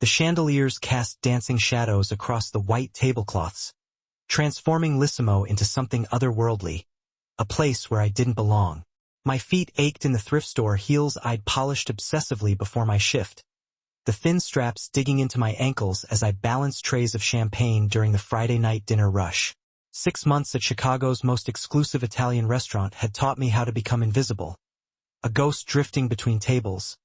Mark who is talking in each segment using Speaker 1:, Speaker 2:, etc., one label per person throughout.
Speaker 1: The chandeliers cast dancing shadows across the white tablecloths, transforming Lissimo into something otherworldly, a place where I didn't belong. My feet ached in the thrift store heels I'd polished obsessively before my shift, the thin straps digging into my ankles as I balanced trays of champagne during the Friday night dinner rush. 6 months at Chicago's most exclusive Italian restaurant had taught me how to become invisible, a ghost drifting between tables,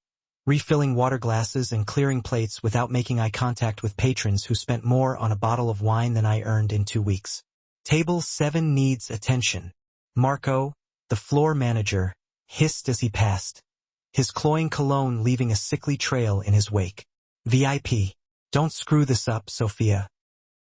Speaker 1: refilling water glasses and clearing plates without making eye contact with patrons who spent more on a bottle of wine than I earned in 2 weeks. Table 7 needs attention. Marco, the floor manager, hissed as he passed, his cloying cologne leaving a sickly trail in his wake. VIP. Don't screw this up, Sophia.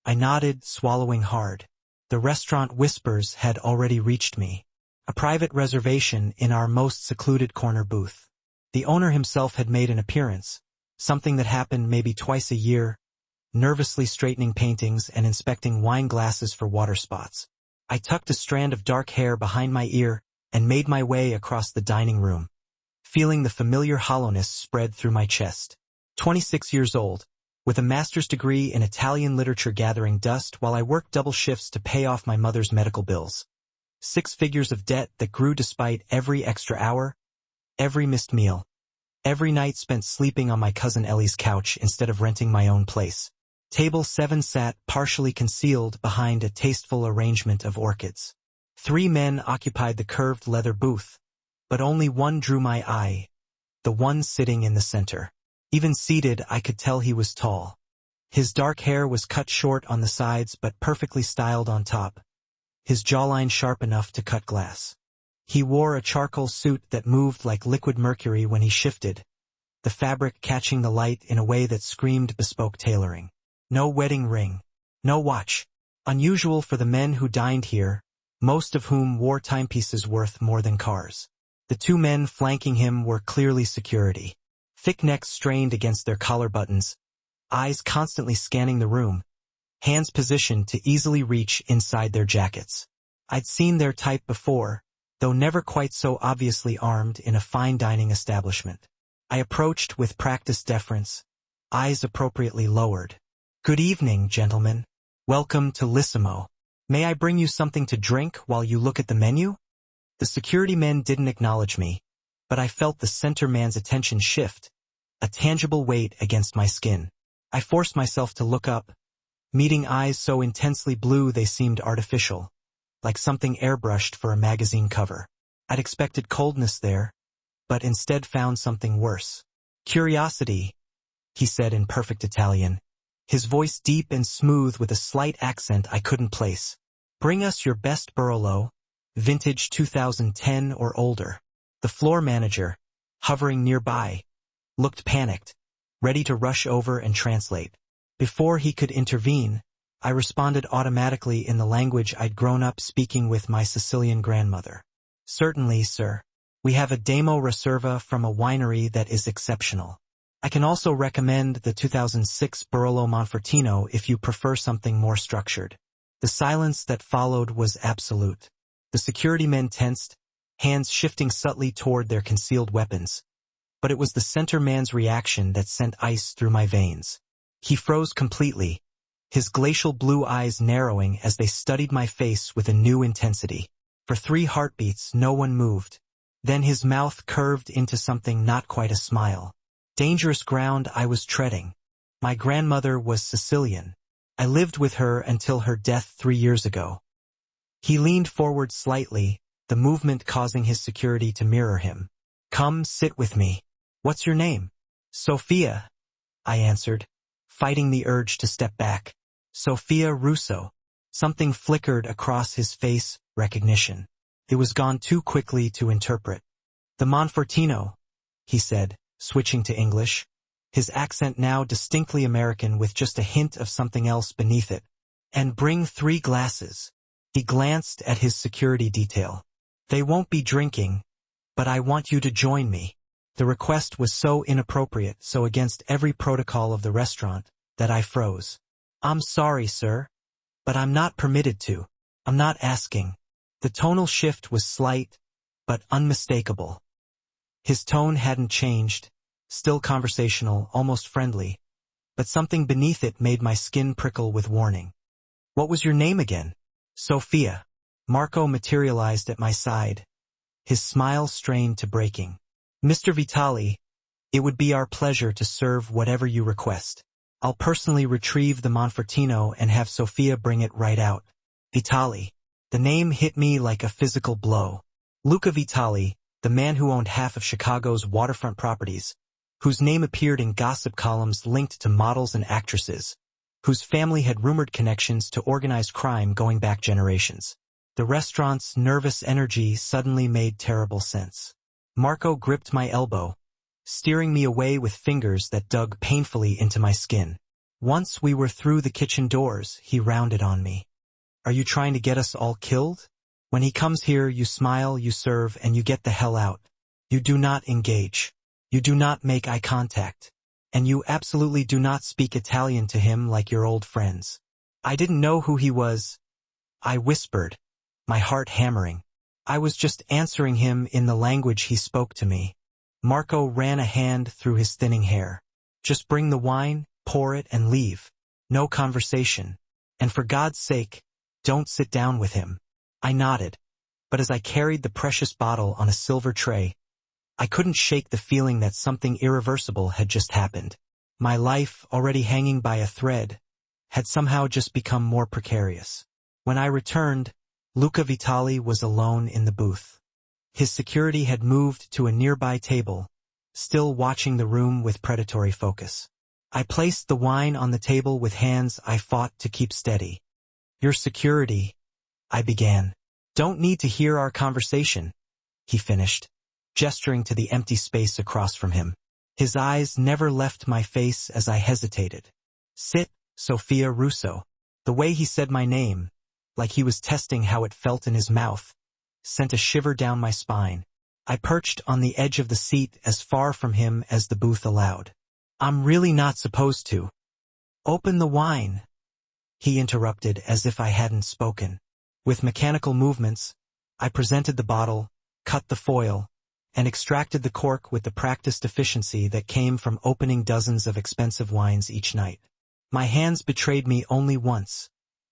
Speaker 1: I nodded, swallowing hard. The restaurant whispers had already reached me. A private reservation in our most secluded corner booth. The owner himself had made an appearance, something that happened maybe twice a year, nervously straightening paintings and inspecting wine glasses for water spots. I tucked a strand of dark hair behind my ear and made my way across the dining room, feeling the familiar hollowness spread through my chest. 26 years old, with a master's degree in Italian literature gathering dust while I worked double shifts to pay off my mother's medical bills. 6 figures of debt that grew despite every extra hour, every missed meal, every night spent sleeping on my cousin Ellie's couch instead of renting my own place. Table 7 sat partially concealed behind a tasteful arrangement of orchids. 3 men occupied the curved leather booth, but only one drew my eye, the one sitting in the center. Even seated, I could tell he was tall. His dark hair was cut short on the sides but perfectly styled on top, his jawline sharp enough to cut glass. He wore a charcoal suit that moved like liquid mercury when he shifted, the fabric catching the light in a way that screamed bespoke tailoring. No wedding ring, no watch. Unusual for the men who dined here, most of whom wore timepieces worth more than cars. The 2 men flanking him were clearly security. Thick necks strained against their collar buttons, eyes constantly scanning the room, hands positioned to easily reach inside their jackets. I'd seen their type before, though never quite so obviously armed in a fine dining establishment. I approached with practiced deference, eyes appropriately lowered. Good evening, gentlemen. Welcome to Lissimo. May I bring you something to drink while you look at the menu? The security men didn't acknowledge me, but I felt the center man's attention shift, a tangible weight against my skin. I forced myself to look up, meeting eyes so intensely blue they seemed artificial, like something airbrushed for a magazine cover. I'd expected coldness there, but instead found something worse. Curiosity, he said in perfect Italian, his voice deep and smooth with a slight accent I couldn't place. Bring us your best Barolo, vintage 2010 or older. The floor manager, hovering nearby, looked panicked, ready to rush over and translate. Before he could intervene, I responded automatically in the language I'd grown up speaking with my Sicilian grandmother. Certainly, sir. We have a Demo Reserva from a winery that is exceptional. I can also recommend the 2006 Barolo Monfortino if you prefer something more structured. The silence that followed was absolute. The security men tensed, hands shifting subtly toward their concealed weapons. But it was the center man's reaction that sent ice through my veins. He froze completely, his glacial blue eyes narrowing as they studied my face with a new intensity. For 3 heartbeats, no one moved. Then his mouth curved into something not quite a smile. Dangerous ground I was treading. My grandmother was Sicilian. I lived with her until her death 3 years ago. He leaned forward slightly, the movement causing his security to mirror him. Come sit with me. What's your name? Sophia, I answered, fighting the urge to step back. Sophia Russo. Something flickered across his face, recognition. It was gone too quickly to interpret. The Monfortino, he said, switching to English, his accent now distinctly American with just a hint of something else beneath it. And bring 3 glasses. He glanced at his security detail. They won't be drinking, but I want you to join me. The request was so inappropriate, so against every protocol of the restaurant, that I froze. I'm sorry, sir, but I'm not permitted to. I'm not asking. The tonal shift was slight, but unmistakable. His tone hadn't changed, still conversational, almost friendly, but something beneath it made my skin prickle with warning. "What was your name again?" "Sophia." Marco materialized at my side, his smile strained to breaking. "Mr. Vitali, it would be our pleasure to serve whatever you request. I'll personally retrieve the Monfortino and have Sophia bring it right out." Vitali. The name hit me like a physical blow. Luca Vitali, the man who owned half of Chicago's waterfront properties, whose name appeared in gossip columns linked to models and actresses, whose family had rumored connections to organized crime going back generations. The restaurant's nervous energy suddenly made terrible sense. Marco gripped my elbow, steering me away with fingers that dug painfully into my skin. Once we were through the kitchen doors, he rounded on me. "Are you trying to get us all killed? When he comes here, you smile, you serve, and you get the hell out. You do not engage. You do not make eye contact. And you absolutely do not speak Italian to him like your old friends." I didn't know who he was. I whispered, my heart hammering. I was just answering him in the language he spoke to me. Marco ran a hand through his thinning hair. "Just bring the wine, pour it, and leave. No conversation. And for God's sake, don't sit down with him." I nodded, but as I carried the precious bottle on a silver tray, I couldn't shake the feeling that something irreversible had just happened. My life, already hanging by a thread, had somehow just become more precarious. When I returned, Luca Vitali was alone in the booth. His security had moved to a nearby table, still watching the room with predatory focus. I placed the wine on the table with hands I fought to keep steady. "Your security," I began. "Don't need to hear our conversation," he finished, gesturing to the empty space across from him. His eyes never left my face as I hesitated. "Sit, Sophia Russo." The way he said my name, like he was testing how it felt in his mouth, sent a shiver down my spine. I perched on the edge of the seat as far from him as the booth allowed. "I'm really not supposed to." "Open the wine," he interrupted as if I hadn't spoken. With mechanical movements, I presented the bottle, cut the foil, and extracted the cork with the practiced efficiency that came from opening dozens of expensive wines each night. My hands betrayed me only once,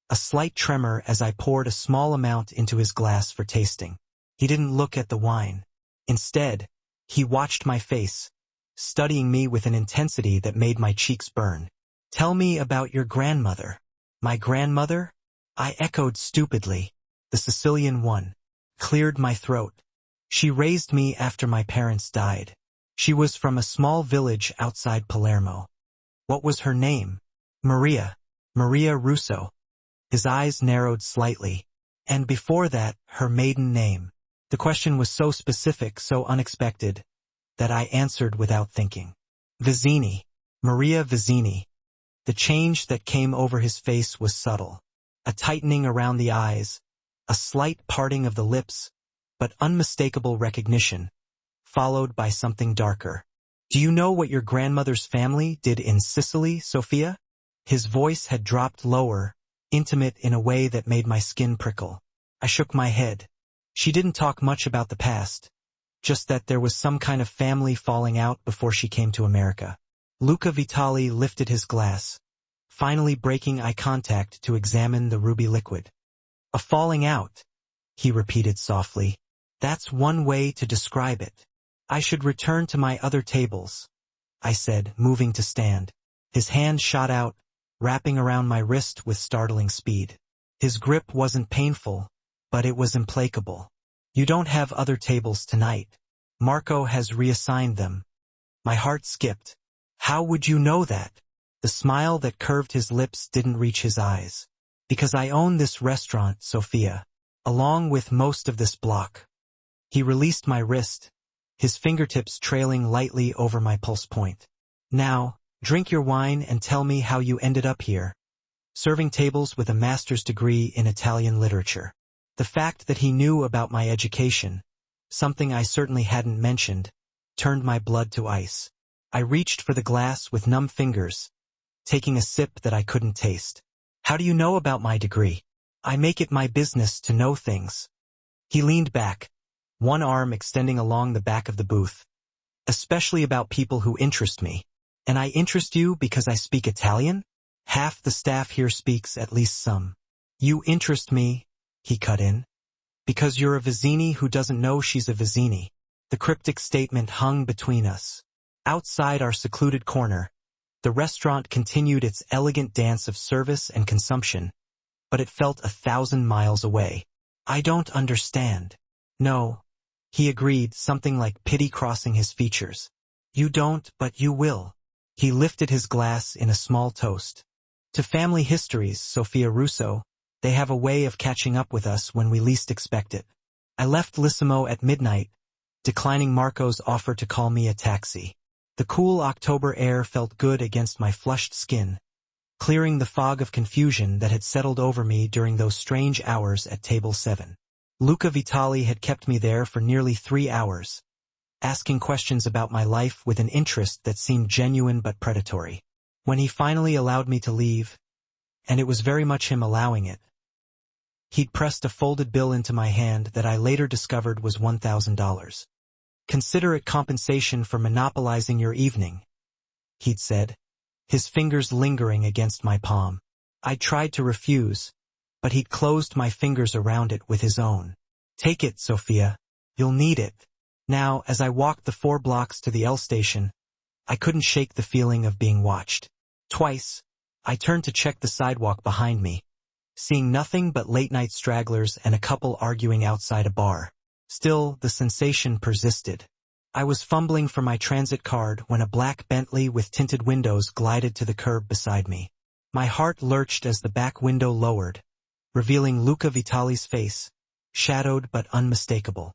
Speaker 1: a slight tremor as I poured a small amount into his glass for tasting. He didn't look at the wine. Instead, he watched my face, studying me with an intensity that made my cheeks burn. "Tell me about your grandmother." "My grandmother?" I echoed stupidly. "The Sicilian one." Cleared my throat. "She raised me after my parents died. She was from a small village outside Palermo." "What was her name?" "Maria. Maria Russo." His eyes narrowed slightly. "And before that, her maiden name." The question was so specific, so unexpected, that I answered without thinking. "Vizzini. Maria Vizzini." The change that came over his face was subtle. A tightening around the eyes, a slight parting of the lips, but unmistakable recognition, followed by something darker. "Do you know what your grandmother's family did in Sicily, Sophia?" His voice had dropped lower, intimate in a way that made my skin prickle. I shook my head. "She didn't talk much about the past, just that there was some kind of family falling out before she came to America." Luca Vitali lifted his glass, finally breaking eye contact to examine the ruby liquid. "A falling out," he repeated softly. "That's one way to describe it." "I should return to my other tables," I said, moving to stand. His hand shot out, wrapping around my wrist with startling speed. His grip wasn't painful, but it was implacable. "You don't have other tables tonight. Marco has reassigned them." My heart skipped. "How would you know that?" The smile that curved his lips didn't reach his eyes. "Because I own this restaurant, Sophia, along with most of this block." He released my wrist, his fingertips trailing lightly over my pulse point. "Now, drink your wine and tell me how you ended up here, serving tables with a master's degree in Italian literature." The fact that he knew about my education, something I certainly hadn't mentioned, turned my blood to ice. I reached for the glass with numb fingers, taking a sip that I couldn't taste. "How do you know about my degree?" "I make it my business to know things." He leaned back, one arm extending along the back of the booth. "Especially about people who interest me." And I interest you because I speak Italian? Half the staff here speaks at least some. You interest me, he cut in, because you're a Vizzini who doesn't know she's a Vizzini. The cryptic statement hung between us. Outside our secluded corner, the restaurant continued its elegant dance of service and consumption, but it felt 1,000 miles away. I don't understand. No, he agreed, something like pity crossing his features. You don't, but you will. He lifted his glass in a small toast. To family histories, Sophia Russo, they have a way of catching up with us when we least expect it. I left Lissimo at midnight, declining Marco's offer to call me a taxi. The cool October air felt good against my flushed skin, clearing the fog of confusion that had settled over me during those strange hours at Table 7. Luca Vitali had kept me there for nearly 3 hours, asking questions about my life with an interest that seemed genuine but predatory. When he finally allowed me to leave, and it was very much him allowing it, he'd pressed a folded bill into my hand that I later discovered was $1,000. Consider it compensation for monopolizing your evening, he'd said, his fingers lingering against my palm. I tried to refuse, but he'd closed my fingers around it with his own. Take it, Sophia. You'll need it. Now, as I walked the 4 blocks to the L station, I couldn't shake the feeling of being watched. Twice, I turned to check the sidewalk behind me, seeing nothing but late-night stragglers and a couple arguing outside a bar. Still, the sensation persisted. I was fumbling for my transit card when a black Bentley with tinted windows glided to the curb beside me. My heart lurched as the back window lowered, revealing Luca Vitali's face, shadowed but unmistakable.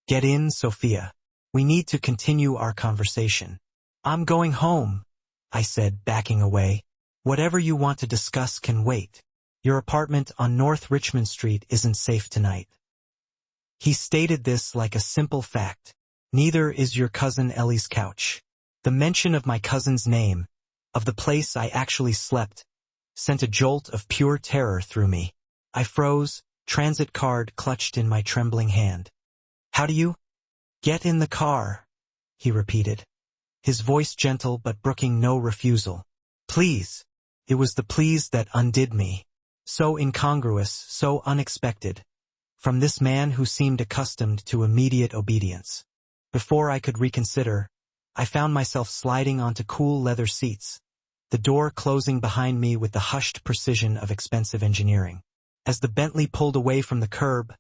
Speaker 1: Get in, Sophia. We need to continue our conversation. I'm going home, I said, backing away. Whatever you want to discuss can wait. Your apartment on North Richmond Street isn't safe tonight. He stated this like a simple fact. Neither is your cousin Ellie's couch. The mention of my cousin's name, of the place I actually slept, sent a jolt of pure terror through me. I froze, transit card clutched in my trembling hand. How do you? Get in the car, he repeated, his voice gentle but brooking no refusal. Please. It was the please that undid me. So incongruous, so unexpected, from this man who seemed accustomed to immediate obedience. Before I could reconsider, I found myself sliding onto cool leather seats, the door closing behind me with the hushed precision of expensive engineering. As the Bentley pulled away from the curb,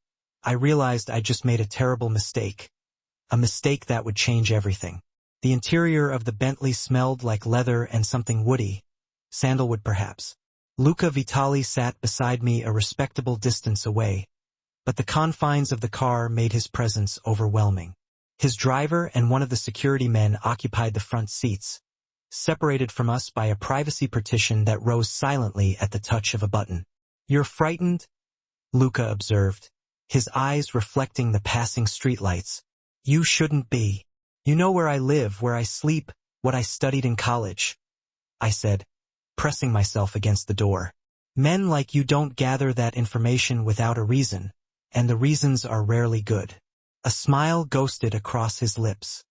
Speaker 1: I realized I'd just made a terrible mistake. A mistake that would change everything. The interior of the Bentley smelled like leather and something woody, sandalwood perhaps. Luca Vitali sat beside me a respectable distance away, but the confines of the car made his presence overwhelming. His driver and one of the security men occupied the front seats, separated from us by a privacy partition that rose silently at the touch of a button. You're frightened? Luca observed, his eyes reflecting the passing streetlights. You shouldn't be. You know where I live, where I sleep, what I studied in college, I said, pressing myself against the door. Men like you don't gather that information without a reason, and the reasons are rarely good. A smile ghosted across his lips.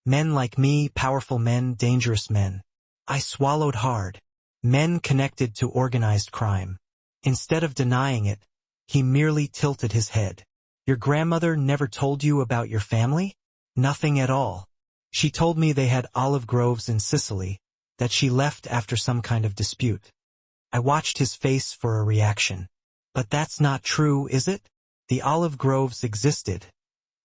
Speaker 1: Men like me, powerful men, dangerous men. I swallowed hard. Men connected to organized crime. Instead of denying it, he merely tilted his head. Your grandmother never told you about your family? Nothing at all. She told me they had olive groves in Sicily, that she left after some kind of dispute. I watched his face for a reaction. But that's not true, is it? The olive groves existed,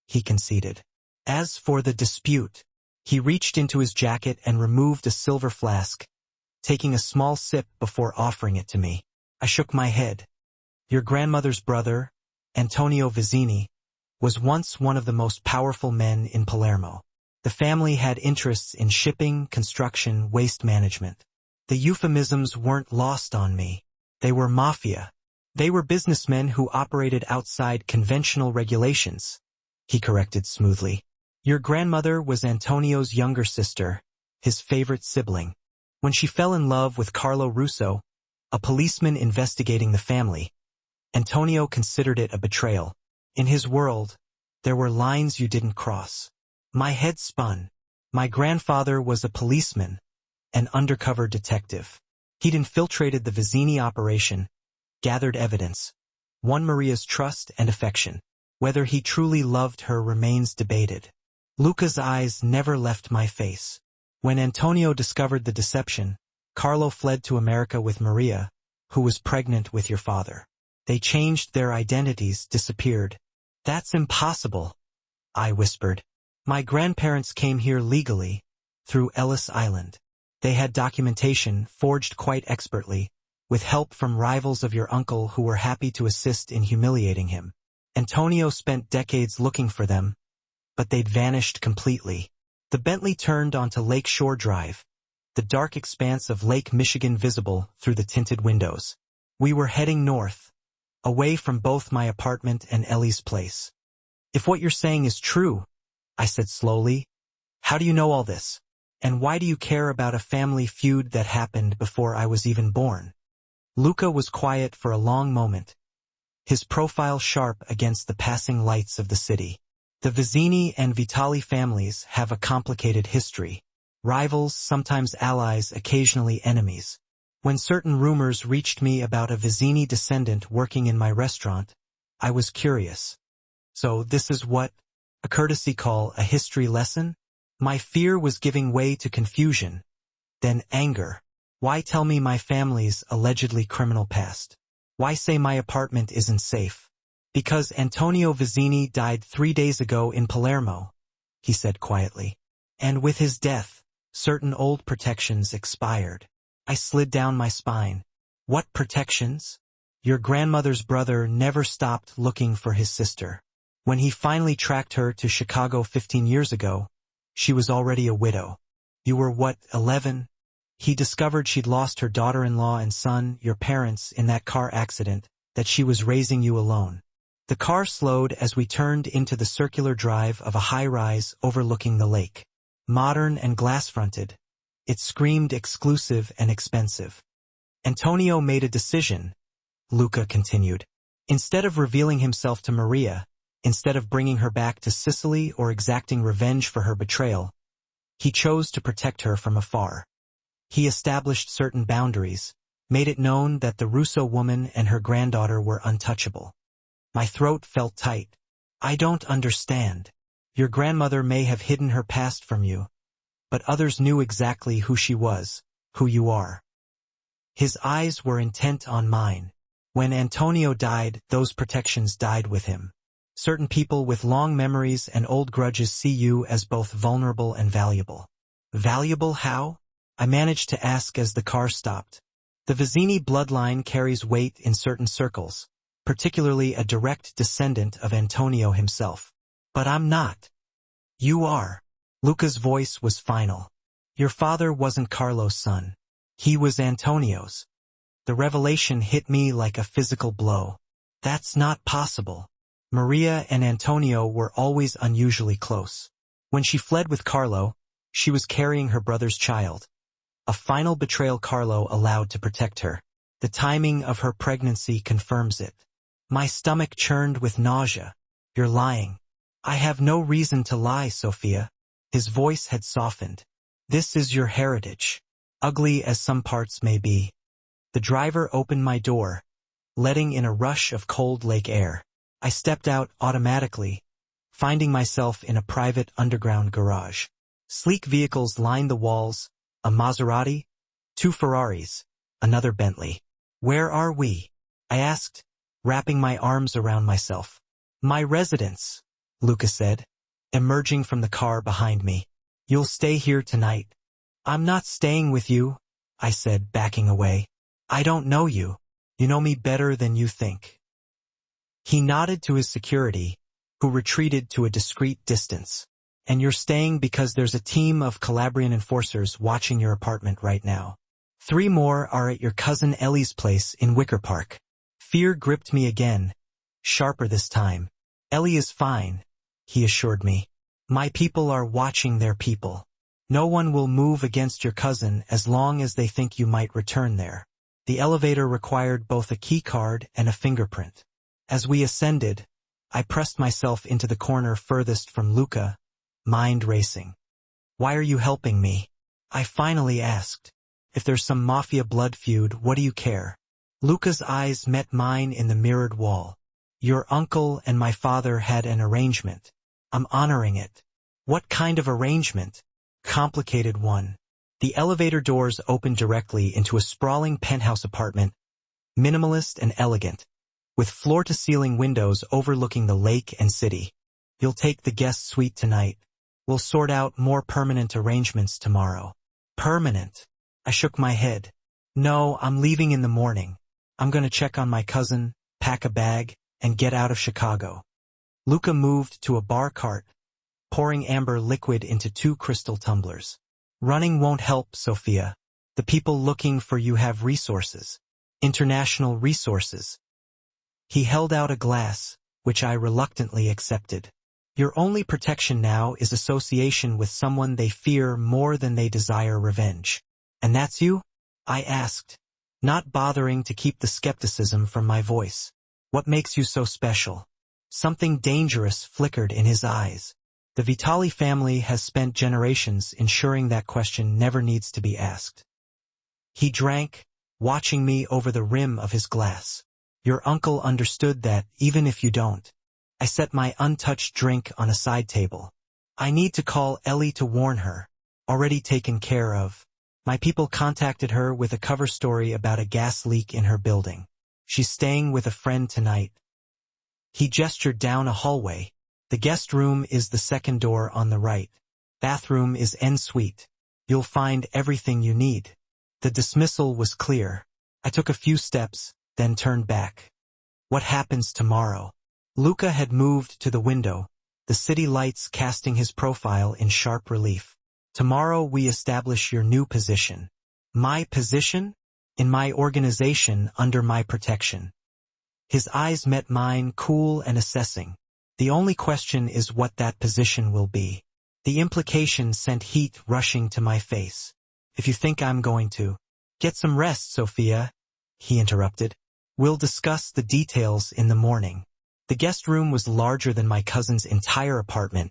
Speaker 1: he conceded. As for the dispute, he reached into his jacket and removed a silver flask, taking a small sip before offering it to me. I shook my head. Your grandmother's brother, Antonio Vizzini, was once one of the most powerful men in Palermo. The family had interests in shipping, construction, waste management. The euphemisms weren't lost on me. They were mafia. They were businessmen who operated outside conventional regulations, he corrected smoothly. Your grandmother was Antonio's younger sister, his favorite sibling. When she fell in love with Carlo Russo, a policeman investigating the family, Antonio considered it a betrayal. In his world, there were lines you didn't cross. My head spun. My grandfather was a policeman, an undercover detective. He'd infiltrated the Vizzini operation, gathered evidence, won Maria's trust and affection. Whether he truly loved her remains debated. Luca's eyes never left my face. When Antonio discovered the deception, Carlo fled to America with Maria, who was pregnant with your father. They changed their identities, disappeared. That's impossible, I whispered. My grandparents came here legally, through Ellis Island. They had documentation forged quite expertly, with help from rivals of your uncle who were happy to assist in humiliating him. Antonio spent decades looking for them, but they'd vanished completely. The Bentley turned onto Lake Shore Drive, the dark expanse of Lake Michigan visible through the tinted windows. We were heading north, away from both my apartment and Ellie's place. If what you're saying is true, I said slowly, how do you know all this? And why do you care about a family feud that happened before I was even born? Luca was quiet for a long moment, his profile sharp against the passing lights of the city. The Vizzini and Vitali families have a complicated history. Rivals, sometimes allies, occasionally enemies. When certain rumors reached me about a Vizzini descendant working in my restaurant, I was curious. So this is what? A courtesy call, a history lesson? My fear was giving way to confusion, then anger. Why tell me my family's allegedly criminal past? Why say my apartment isn't safe? Because Antonio Vizzini died 3 days ago in Palermo, he said quietly. And with his death, certain old protections expired. I slid down my spine. What protections? Your grandmother's brother never stopped looking for his sister. When he finally tracked her to Chicago 15 years ago, she was already a widow. You were what, 11? He discovered she'd lost her daughter-in-law and son, your parents, in that car accident, that she was raising you alone. The car slowed as we turned into the circular drive of a high-rise overlooking the lake. Modern and glass-fronted, it screamed exclusive and expensive. Antonio made a decision, Luca continued. Instead of revealing himself to Maria, instead of bringing her back to Sicily or exacting revenge for her betrayal, he chose to protect her from afar. He established certain boundaries, made it known that the Russo woman and her granddaughter were untouchable. My throat felt tight. I don't understand. Your grandmother may have hidden her past from you, but others knew exactly who she was, who you are. His eyes were intent on mine. When Antonio died, those protections died with him. Certain people with long memories and old grudges see you as both vulnerable and valuable. Valuable how? I managed to ask as the car stopped. The Vizzini bloodline carries weight in certain circles, particularly a direct descendant of Antonio himself. But I'm not. You are. Luca's voice was final. Your father wasn't Carlo's son. He was Antonio's. The revelation hit me like a physical blow. That's not possible. Maria and Antonio were always unusually close. When she fled with Carlo, she was carrying her brother's child. A final betrayal Carlo allowed to protect her. The timing of her pregnancy confirms it. My stomach churned with nausea. You're lying. I have no reason to lie, Sophia. His voice had softened. This is your heritage, ugly as some parts may be. The driver opened my door, letting in a rush of cold lake air. I stepped out automatically, finding myself in a private underground garage. Sleek vehicles lined the walls, a Maserati, 2 Ferraris, another Bentley. Where are we? I asked, wrapping my arms around myself. My residence, Luca said, emerging from the car behind me. You'll stay here tonight. I'm not staying with you, I said, backing away. I don't know you. You know me better than you think. He nodded to his security, who retreated to a discreet distance. And you're staying because there's a team of Calabrian enforcers watching your apartment right now. 3 more are at your cousin Ellie's place in Wicker Park. Fear gripped me again, sharper this time. Ellie is fine, he assured me. My people are watching their people. No one will move against your cousin as long as they think you might return there. The elevator required both a key card and a fingerprint. As we ascended, I pressed myself into the corner furthest from Luca, mind racing. Why are you helping me? I finally asked. If there's some Mafia blood feud, what do you care? Luca's eyes met mine in the mirrored wall. Your uncle and my father had an arrangement. I'm honoring it. What kind of arrangement? Complicated one. The elevator doors opened directly into a sprawling penthouse apartment, minimalist and elegant, with floor-to-ceiling windows overlooking the lake and city. You'll take the guest suite tonight. We'll sort out more permanent arrangements tomorrow. Permanent? I shook my head. No, I'm leaving in the morning. I'm gonna check on my cousin, pack a bag, and get out of Chicago. Luca moved to a bar cart, pouring amber liquid into 2 crystal tumblers. Running won't help, Sophia. The people looking for you have resources. International resources. He held out a glass, which I reluctantly accepted. Your only protection now is association with someone they fear more than they desire revenge. And that's you? I asked, not bothering to keep the skepticism from my voice. What makes you so special? Something dangerous flickered in his eyes. The Vitali family has spent generations ensuring that question never needs to be asked. He drank, watching me over the rim of his glass. Your uncle understood that, even if you don't. I set my untouched drink on a side table. I need to call Ellie to warn her. Already taken care of. My people contacted her with a cover story about a gas leak in her building. She's staying with a friend tonight. He gestured down a hallway. The guest room is the second door on the right. Bathroom is en suite. You'll find everything you need. The dismissal was clear. I took a few steps, then turned back. What happens tomorrow? Luca had moved to the window, the city lights casting his profile in sharp relief. Tomorrow we establish your new position. My position? In my organization, under my protection. His eyes met mine, cool and assessing. The only question is what that position will be. The implication sent heat rushing to my face. If you think I'm going to get some rest, Sophia, he interrupted. We'll discuss the details in the morning. The guest room was larger than my cousin's entire apartment,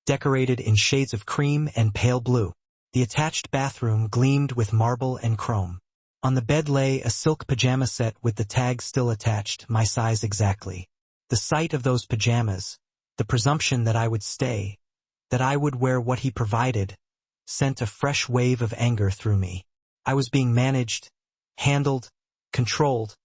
Speaker 1: decorated in shades of cream and pale blue. The attached bathroom gleamed with marble and chrome. On the bed lay a silk pajama set with the tag still attached, my size exactly. The sight of those pajamas, the presumption that I would stay, that I would wear what he provided, sent a fresh wave of anger through me. I was being managed, handled, controlled,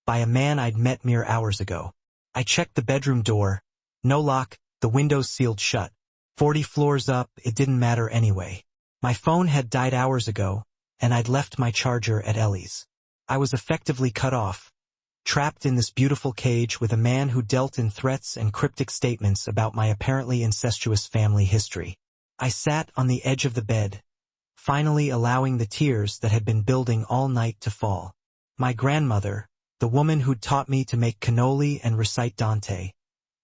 Speaker 1: by a man I'd met mere hours ago. I checked the bedroom door. No lock, the windows sealed shut. 40 floors up, it didn't matter anyway. My phone had died hours ago, and I'd left my charger at Ellie's. I was effectively cut off, trapped in this beautiful cage with a man who dealt in threats and cryptic statements about my apparently incestuous family history. I sat on the edge of the bed, finally allowing the tears that had been building all night to fall. My grandmother, the woman who'd taught me to make cannoli and recite Dante,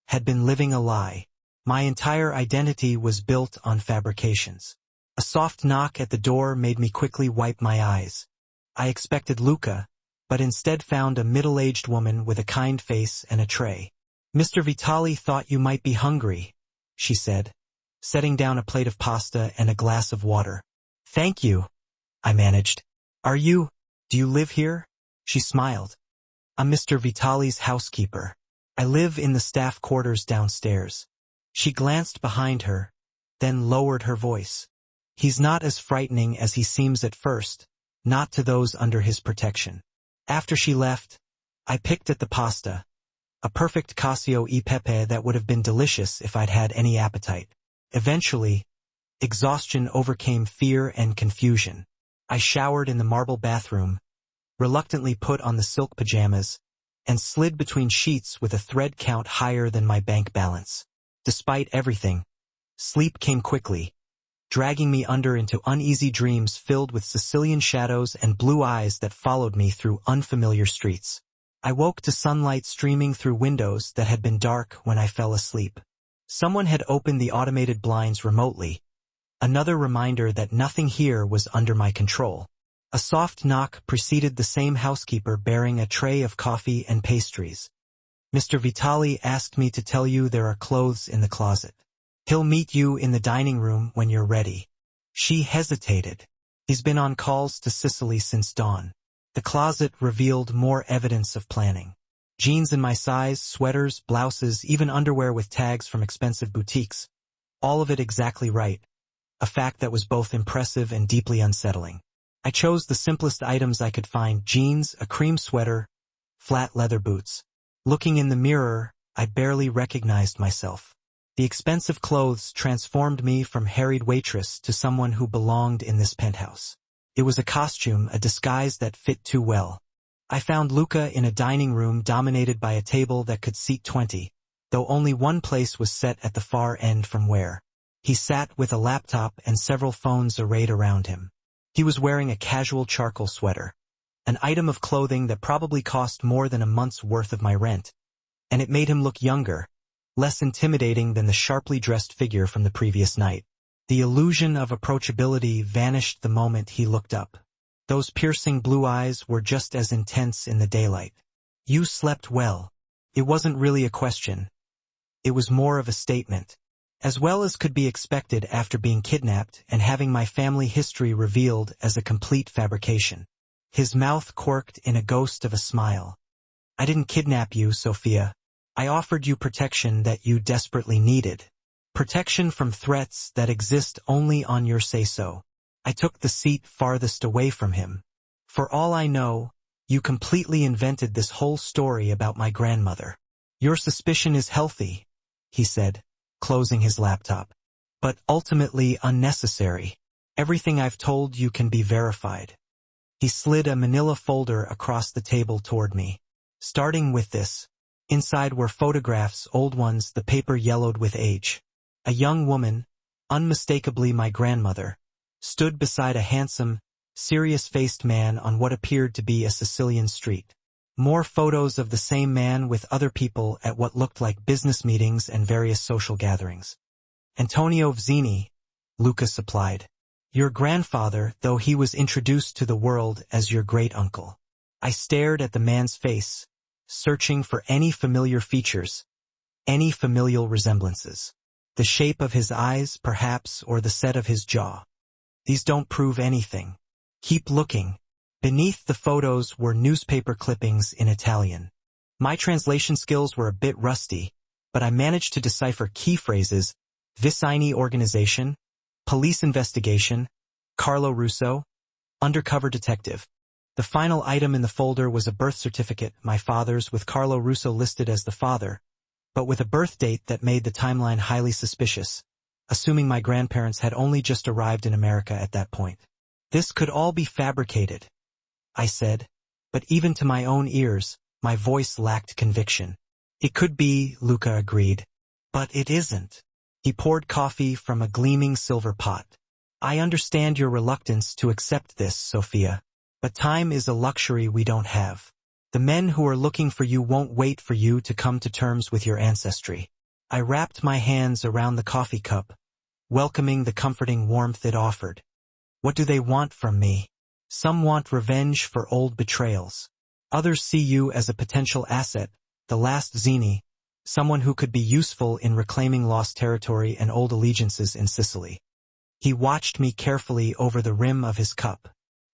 Speaker 1: had been living a lie. My entire identity was built on fabrications. A soft knock at the door made me quickly wipe my eyes. I expected Luca, but instead found a middle-aged woman with a kind face and a tray. Mr. Vitali thought you might be hungry, she said, setting down a plate of pasta and a glass of water. Thank you, I managed. Do you live here? She smiled. I'm Mr. Vitali's housekeeper. I live in the staff quarters downstairs. She glanced behind her, then lowered her voice. He's not as frightening as he seems at first, not to those under his protection. After she left, I picked at the pasta, a perfect cacio e pepe that would have been delicious if I'd had any appetite. Eventually, exhaustion overcame fear and confusion. I showered in the marble bathroom, reluctantly put on the silk pajamas, and slid between sheets with a thread count higher than my bank balance. Despite everything, sleep came quickly, dragging me under into uneasy dreams filled with Sicilian shadows and blue eyes that followed me through unfamiliar streets. I woke to sunlight streaming through windows that had been dark when I fell asleep. Someone had opened the automated blinds remotely, another reminder that nothing here was under my control. A soft knock preceded the same housekeeper bearing a tray of coffee and pastries. Mr. Vitali asked me to tell you there are clothes in the closet. He'll meet you in the dining room when you're ready. She hesitated. He's been on calls to Sicily since dawn. The closet revealed more evidence of planning. Jeans in my size, sweaters, blouses, even underwear with tags from expensive boutiques. All of it exactly right. A fact that was both impressive and deeply unsettling. I chose the simplest items I could find: jeans, a cream sweater, flat leather boots. Looking in the mirror, I barely recognized myself. The expensive clothes transformed me from harried waitress to someone who belonged in this penthouse. It was a costume, a disguise that fit too well. I found Luca in a dining room dominated by a table that could seat 20, though only one place was set at the far end from where he sat, with a laptop and several phones arrayed around him. He was wearing a casual charcoal sweater, an item of clothing that probably cost more than a month's worth of my rent, and it made him look younger, less intimidating than the sharply dressed figure from the previous night. The illusion of approachability vanished the moment he looked up. Those piercing blue eyes were just as intense in the daylight. "You slept well." It wasn't really a question. It was more of a statement. As well as could be expected after being kidnapped and having my family history revealed as a complete fabrication. His mouth quirked in a ghost of a smile. "I didn't kidnap you, Sophia. I offered you protection that you desperately needed. Protection from threats that exist only on your say-so." I took the seat farthest away from him. "For all I know, you completely invented this whole story about my grandmother. Your suspicion is healthy," he said, closing his laptop, "but ultimately unnecessary. Everything I've told you can be verified." He slid a manila folder across the table toward me. "Starting with this." Inside were photographs, old ones, the paper yellowed with age. A young woman, unmistakably my grandmother, stood beside a handsome, serious-faced man on what appeared to be a Sicilian street. More photos of the same man with other people at what looked like business meetings and various social gatherings. "Antonio Vzini," Luca supplied. "Your grandfather, though he was introduced to the world as your great-uncle." I stared at the man's face, searching for any familiar features, any familial resemblances. The shape of his eyes, perhaps, or the set of his jaw. These don't prove anything. Keep looking. Beneath the photos were newspaper clippings in Italian. My translation skills were a bit rusty, but I managed to decipher key phrases: Vicini organization, police investigation, Carlo Russo, undercover detective. The final item in the folder was a birth certificate, my father's, with Carlo Russo listed as the father, but with a birth date that made the timeline highly suspicious, assuming my grandparents had only just arrived in America at that point. "This could all be fabricated," I said, but even to my own ears, my voice lacked conviction. "It could be," Luca agreed, "but it isn't." He poured coffee from a gleaming silver pot. "I understand your reluctance to accept this, Sophia, but time is a luxury we don't have. The men who are looking for you won't wait for you to come to terms with your ancestry." I wrapped my hands around the coffee cup, welcoming the comforting warmth it offered. "What do they want from me?" "Some want revenge for old betrayals. Others see you as a potential asset, the last Zini, someone who could be useful in reclaiming lost territory and old allegiances in Sicily." He watched me carefully over the rim of his cup.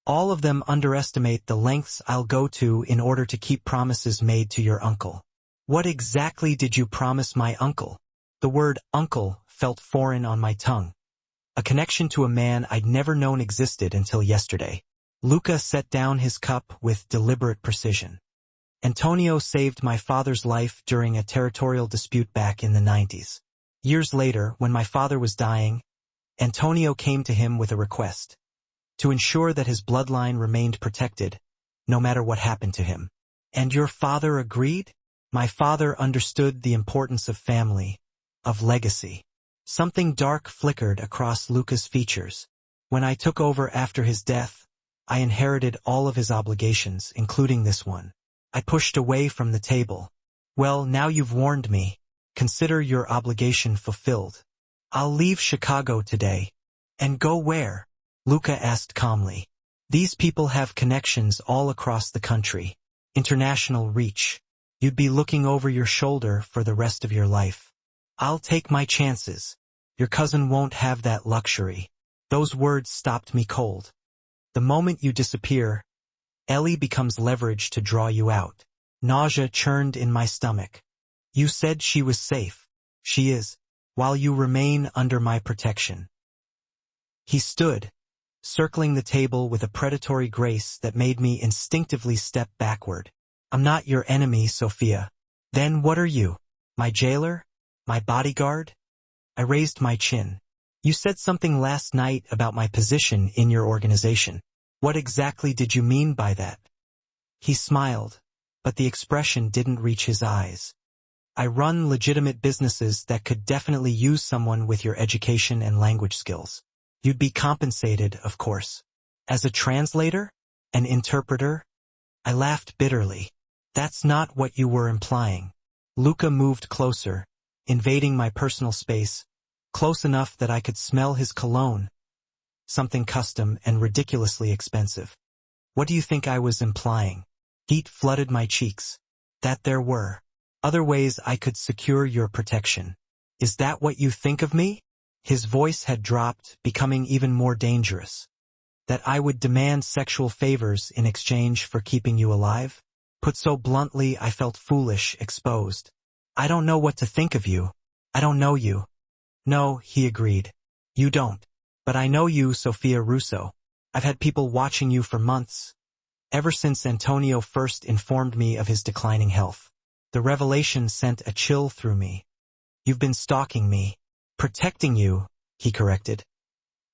Speaker 1: "All of them underestimate the lengths I'll go to in order to keep promises made to your uncle." "What exactly did you promise my uncle?" The word uncle felt foreign on my tongue, a connection to a man I'd never known existed until yesterday. Luca set down his cup with deliberate precision. "Antonio saved my father's life during a territorial dispute back in the 90s. Years later, when my father was dying, Antonio came to him with a request: to ensure that his bloodline remained protected, no matter what happened to him." "And your father agreed?" "My father understood the importance of family, of legacy." Something dark flickered across Luca's features. "When I took over after his death, I inherited all of his obligations, including this one." I pushed away from the table. "Well, now you've warned me. Consider your obligation fulfilled. I'll leave Chicago today." "And go where?" Luca asked calmly. "These people have connections all across the country. International reach. You'd be looking over your shoulder for the rest of your life." "I'll take my chances. Your cousin won't have that luxury." Those words stopped me cold. The moment you disappear, Ellie becomes leverage to draw you out. Nausea churned in my stomach. You said she was safe. She is, while you remain under my protection. He stood, circling the table with a predatory grace that made me instinctively step backward. I'm not your enemy, Sophia. Then what are you? My jailer? My bodyguard? I raised my chin. You said something last night about my position in your organization. What exactly did you mean by that? He smiled, but the expression didn't reach his eyes. I run legitimate businesses that could definitely use someone with your education and language skills. You'd be compensated, of course. As a translator? An interpreter? I laughed bitterly. That's not what you were implying. Luca moved closer, invading my personal space, close enough that I could smell his cologne, something custom and ridiculously expensive. What do you think I was implying? Heat flooded my cheeks. That there were other ways I could secure your protection. Is that what you think of me? His voice had dropped, becoming even more dangerous. That I would demand sexual favors in exchange for keeping you alive? Put so bluntly, I felt foolish, exposed. I don't know what to think of you. I don't know you. No, he agreed. You don't. But I know you, Sophia Russo. I've had people watching you for months. Ever since Antonio first informed me of his declining health. The revelation sent a chill through me. You've been stalking me. Protecting you, he corrected.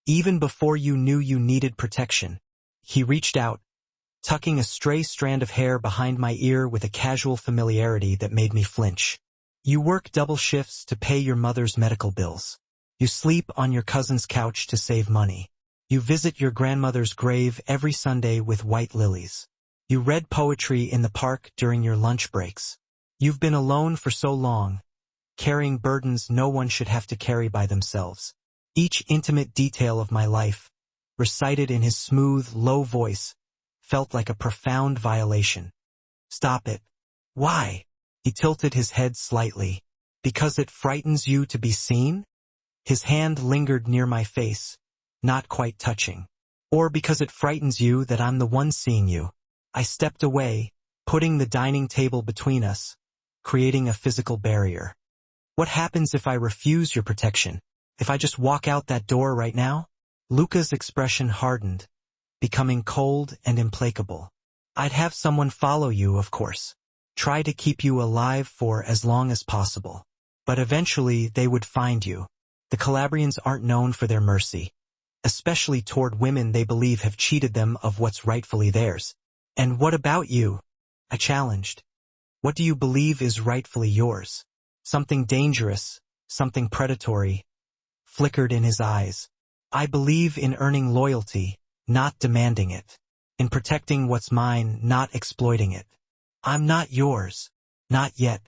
Speaker 1: Even before you knew you needed protection. He reached out, tucking a stray strand of hair behind my ear with a casual familiarity that made me flinch. You work double shifts to pay your mother's medical bills. You sleep on your cousin's couch to save money. You visit your grandmother's grave every Sunday with white lilies. You read poetry in the park during your lunch breaks. You've been alone for so long, carrying burdens no one should have to carry by themselves. Each intimate detail of my life, recited in his smooth, low voice, felt like a profound violation. Stop it. Why? He tilted his head slightly. Because it frightens you to be seen? His hand lingered near my face, not quite touching. Or because it frightens you that I'm the one seeing you? I stepped away, putting the dining table between us, creating a physical barrier. What happens if I refuse your protection? If I just walk out that door right now? Luca's expression hardened, becoming cold and implacable. I'd have someone follow you, of course. Try to keep you alive for as long as possible. But eventually they would find you. The Calabrians aren't known for their mercy, especially toward women they believe have cheated them of what's rightfully theirs. And what about you? I challenged. What do you believe is rightfully yours? Something dangerous, something predatory, flickered in his eyes. I believe in earning loyalty, not demanding it. In protecting what's mine, not exploiting it. I'm not yours. Not yet.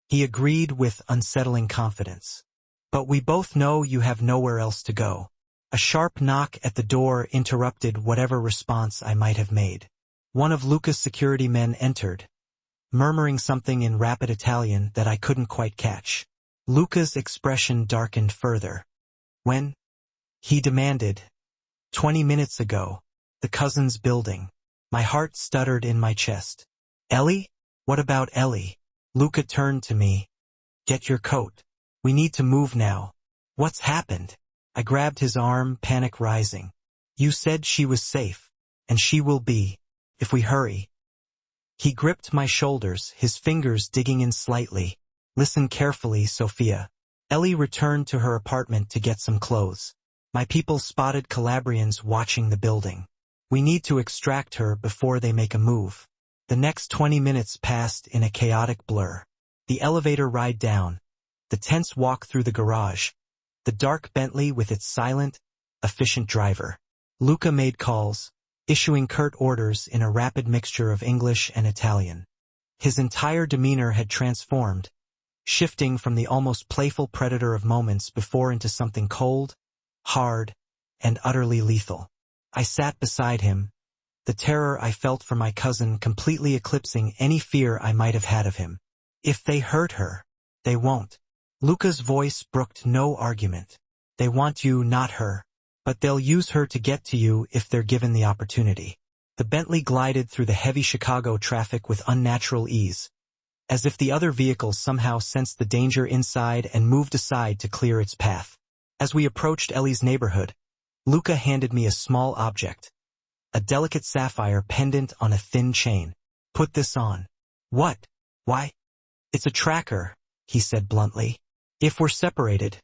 Speaker 1: He agreed with unsettling confidence. But we both know you have nowhere else to go. A sharp knock at the door interrupted whatever response I might have made. One of Luca's security men entered, murmuring something in rapid Italian that I couldn't quite catch. Luca's expression darkened further. When? He demanded. 20 minutes ago. The cousin's building. My heart stuttered in my chest. Ellie? What about Ellie? Luca turned to me. Get your coat. We need to move now. What's happened? I grabbed his arm, panic rising. You said she was safe. And she will be, if we hurry. He gripped my shoulders, his fingers digging in slightly. Listen carefully, Sophia. Ellie returned to her apartment to get some clothes. My people spotted Calabrians watching the building. We need to extract her before they make a move. The next 20 minutes passed in a chaotic blur. The elevator ride down. The tense walk through the garage. The dark Bentley with its silent, efficient driver. Luca made calls, issuing curt orders in a rapid mixture of English and Italian. His entire demeanor had transformed, shifting from the almost playful predator of moments before into something cold, hard, and utterly lethal. I sat beside him, the terror I felt for my cousin completely eclipsing any fear I might have had of him. If they hurt her, they won't. Luca's voice brooked no argument. They want you, not her. But they'll use her to get to you if they're given the opportunity. The Bentley glided through the heavy Chicago traffic with unnatural ease, as if the other vehicles somehow sensed the danger inside and moved aside to clear its path. As we approached Ellie's neighborhood, Luca handed me a small object, a delicate sapphire pendant on a thin chain. Put this on. What? Why? It's a tracker, he said bluntly. If we're separated,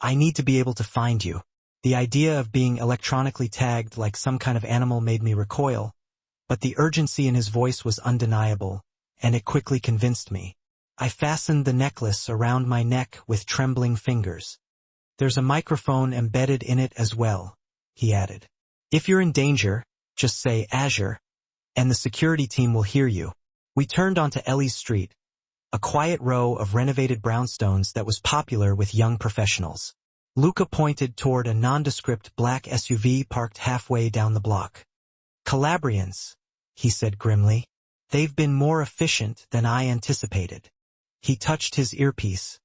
Speaker 1: I need to be able to find you. The idea of being electronically tagged like some kind of animal made me recoil, but the urgency in his voice was undeniable, and it quickly convinced me. I fastened the necklace around my neck with trembling fingers. There's a microphone embedded in it as well, he added. If you're in danger, just say Azure, and the security team will hear you. We turned onto Ellie's Street, a quiet row of renovated brownstones that was popular with young professionals. Luca pointed toward a nondescript black SUV parked halfway down the block. Calabrians, he said grimly. They've been more efficient than I anticipated. He touched his earpiece,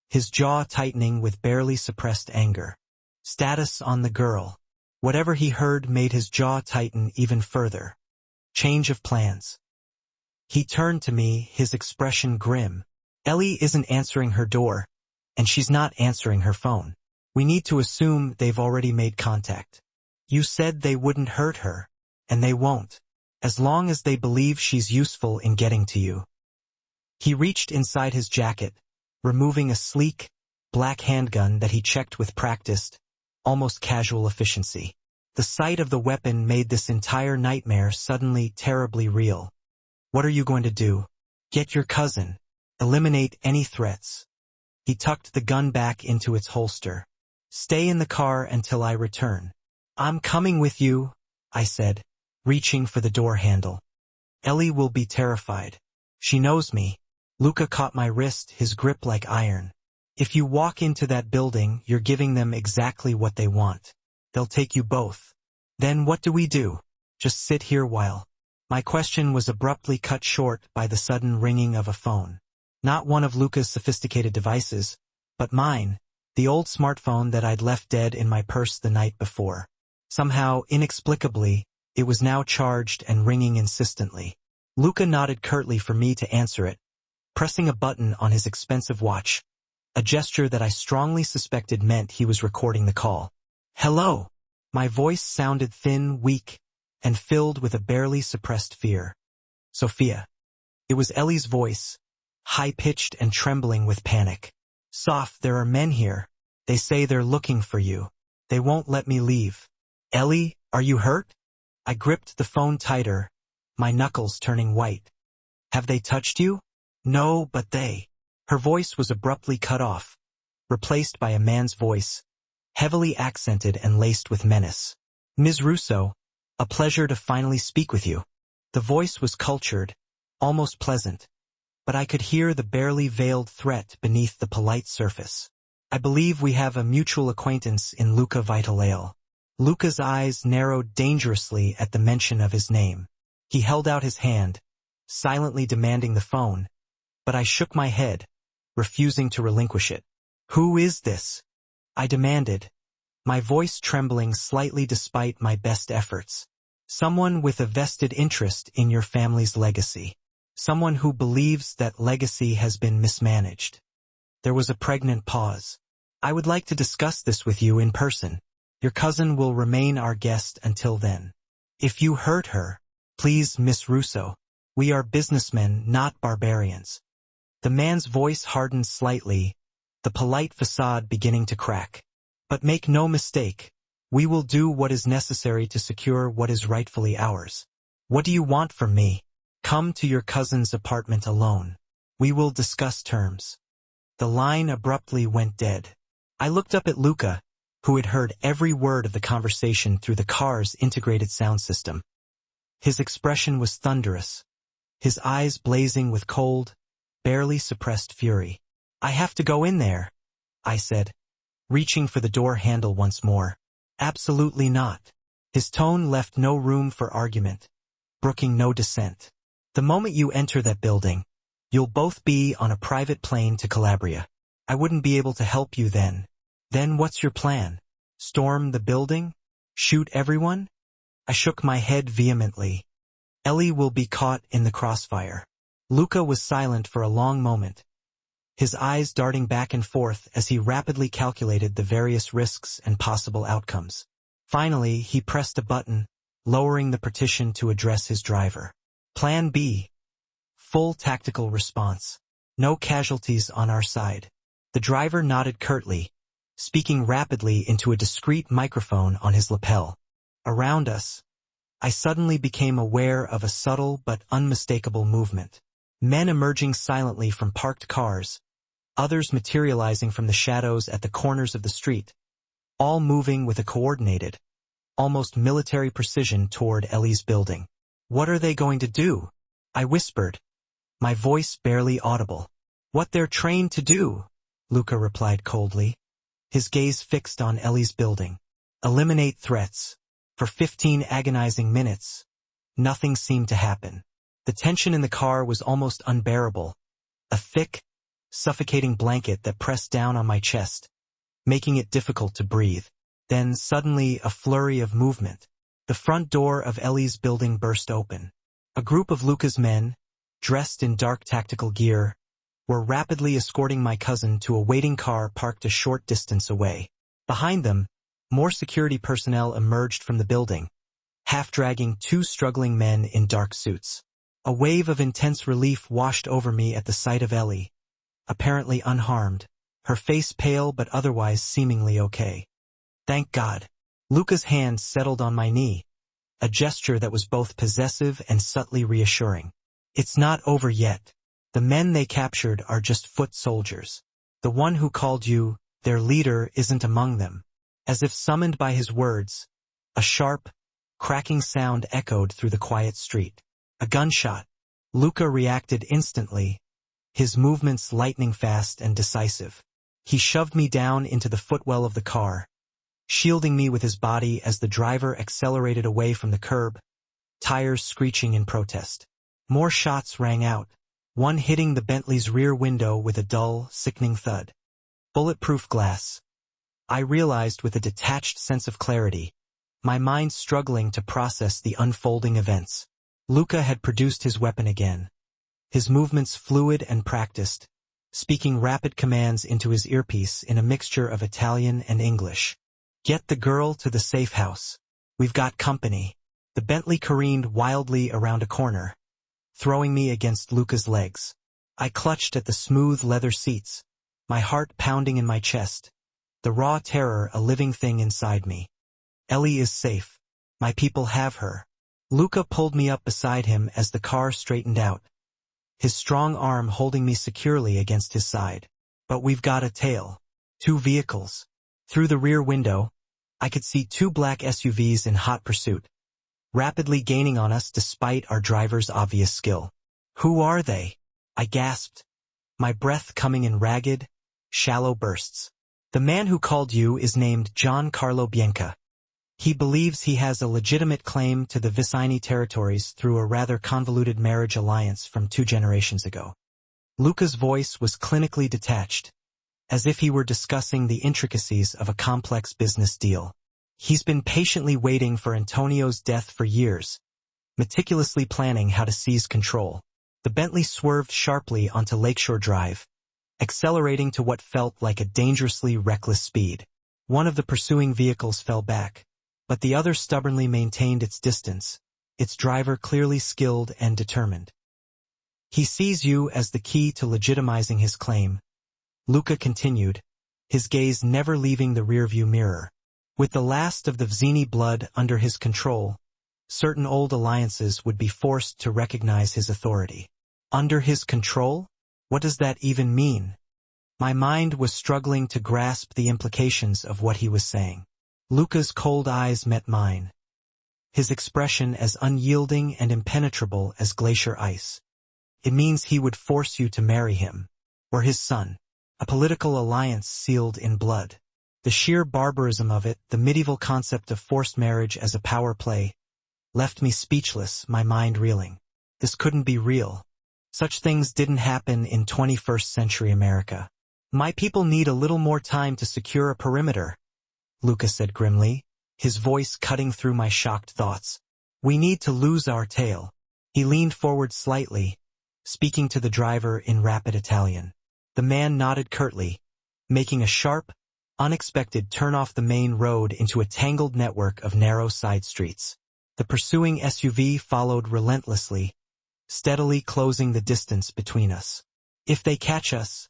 Speaker 1: his jaw tightening with barely suppressed anger. Status on the girl. Whatever he heard made his jaw tighten even further. Change of plans. He turned to me, his expression grim. Ellie isn't answering her door, and she's not answering her phone. We need to assume they've already made contact. You said they wouldn't hurt her, and they won't, as long as they believe she's useful in getting to you. He reached inside his jacket, removing a sleek, black handgun that he checked with practiced, almost casual efficiency. The sight of the weapon made this entire nightmare suddenly terribly real. What are you going to do? Get your cousin. Eliminate any threats. He tucked the gun back into its holster. Stay in the car until I return. I'm coming with you, I said, reaching for the door handle. Ellie will be terrified. She knows me. Luca caught my wrist, his grip like iron. If you walk into that building, you're giving them exactly what they want. They'll take you both. Then what do we do? Just sit here while... My question was abruptly cut short by the sudden ringing of a phone. Not one of Luca's sophisticated devices, but mine, the old smartphone that I'd left dead in my purse the night before. Somehow, inexplicably, it was now charged and ringing insistently. Luca nodded curtly for me to answer it, pressing a button on his expensive watch, a gesture that I strongly suspected meant he was recording the call. Hello. My voice sounded thin, weak, and filled with a barely suppressed fear. Sophia. It was Ellie's voice, high-pitched and trembling with panic. Soph, there are men here. They say they're looking for you. They won't let me leave. Ellie, are you hurt? I gripped the phone tighter, my knuckles turning white. Have they touched you? No, but they... Her voice was abruptly cut off, replaced by a man's voice, heavily accented and laced with menace. Ms. Russo, a pleasure to finally speak with you. The voice was cultured, almost pleasant, but I could hear the barely veiled threat beneath the polite surface. I believe we have a mutual acquaintance in Luca Vitalale. Luca's eyes narrowed dangerously at the mention of his name. He held out his hand, silently demanding the phone, but I shook my head, refusing to relinquish it. Who is this? I demanded, my voice trembling slightly despite my best efforts. Someone with a vested interest in your family's legacy. Someone who believes that legacy has been mismanaged. There was a pregnant pause. I would like to discuss this with you in person. Your cousin will remain our guest until then. If you hurt her, please, Miss Russo. We are businessmen, not barbarians. The man's voice hardened slightly, the polite facade beginning to crack. But make no mistake, we will do what is necessary to secure what is rightfully ours. What do you want from me? Come to your cousin's apartment alone. We will discuss terms. The line abruptly went dead. I looked up at Luca, who had heard every word of the conversation through the car's integrated sound system. His expression was thunderous, his eyes blazing with cold, barely suppressed fury. I have to go in there, I said, reaching for the door handle once more. Absolutely not. His tone left no room for argument, brooking no dissent. The moment you enter that building, you'll both be on a private plane to Calabria. I wouldn't be able to help you then. Then what's your plan? Storm the building? Shoot everyone? I shook my head vehemently. Ellie will be caught in the crossfire. Luca was silent for a long moment, his eyes darting back and forth as he rapidly calculated the various risks and possible outcomes. Finally, he pressed a button, lowering the partition to address his driver. Plan B. Full tactical response. No casualties on our side. The driver nodded curtly, speaking rapidly into a discreet microphone on his lapel. Around us, I suddenly became aware of a subtle but unmistakable movement. Men emerging silently from parked cars, others materializing from the shadows at the corners of the street, all moving with a coordinated, almost military precision toward Ellie's building. What are they going to do? I whispered, my voice barely audible. What they're trained to do, Luca replied coldly, his gaze fixed on Ellie's building. Eliminate threats. For 15 agonizing minutes, nothing seemed to happen. The tension in the car was almost unbearable, a thick, suffocating blanket that pressed down on my chest, making it difficult to breathe. Then suddenly a flurry of movement. The front door of Ellie's building burst open. A group of Luca's men, dressed in dark tactical gear, were rapidly escorting my cousin to a waiting car parked a short distance away. Behind them, more security personnel emerged from the building, half-dragging 2 struggling men in dark suits. A wave of intense relief washed over me at the sight of Ellie, apparently unharmed, her face pale but otherwise seemingly okay. Thank God. Luca's hand settled on my knee, a gesture that was both possessive and subtly reassuring. It's not over yet. The men they captured are just foot soldiers. The one who called you their leader isn't among them. As if summoned by his words, a sharp, cracking sound echoed through the quiet street. A gunshot. Luca reacted instantly, his movements lightning fast and decisive. He shoved me down into the footwell of the car, shielding me with his body as the driver accelerated away from the curb, tires screeching in protest. More shots rang out, one hitting the Bentley's rear window with a dull, sickening thud. Bulletproof glass. I realized with a detached sense of clarity, my mind struggling to process the unfolding events. Luca had produced his weapon again, his movements fluid and practiced, speaking rapid commands into his earpiece in a mixture of Italian and English. Get the girl to the safe house. We've got company. The Bentley careened wildly around a corner, throwing me against Luca's legs. I clutched at the smooth leather seats, my heart pounding in my chest, the raw terror a living thing inside me. Ellie is safe. My people have her. Luca pulled me up beside him as the car straightened out, his strong arm holding me securely against his side. But we've got a tail. 2 vehicles. Through the rear window, I could see 2 black SUVs in hot pursuit, rapidly gaining on us despite our driver's obvious skill. Who are they? I gasped, my breath coming in ragged, shallow bursts. The man who called you is named Giancarlo Bianca. He believes he has a legitimate claim to the Vicini territories through a rather convoluted marriage alliance from 2 generations ago. Luca's voice was clinically detached, as if he were discussing the intricacies of a complex business deal. He's been patiently waiting for Antonio's death for years, meticulously planning how to seize control. The Bentley swerved sharply onto Lakeshore Drive, accelerating to what felt like a dangerously reckless speed. One of the pursuing vehicles fell back, but the other stubbornly maintained its distance, its driver clearly skilled and determined. He sees you as the key to legitimizing his claim, Luca continued, his gaze never leaving the rearview mirror. With the last of the Vicini blood under his control, certain old alliances would be forced to recognize his authority. Under his control? What does that even mean? My mind was struggling to grasp the implications of what he was saying. Luca's cold eyes met mine, his expression as unyielding and impenetrable as glacier ice. It means he would force you to marry him, or his son, a political alliance sealed in blood. The sheer barbarism of it, the medieval concept of forced marriage as a power play, left me speechless, my mind reeling. This couldn't be real. Such things didn't happen in 21st century America. My people need a little more time to secure a perimeter, Luca said grimly, his voice cutting through my shocked thoughts. We need to lose our tail. He leaned forward slightly, speaking to the driver in rapid Italian. The man nodded curtly, making a sharp, unexpected turn off the main road into a tangled network of narrow side streets. The pursuing SUV followed relentlessly, steadily closing the distance between us. If they catch us,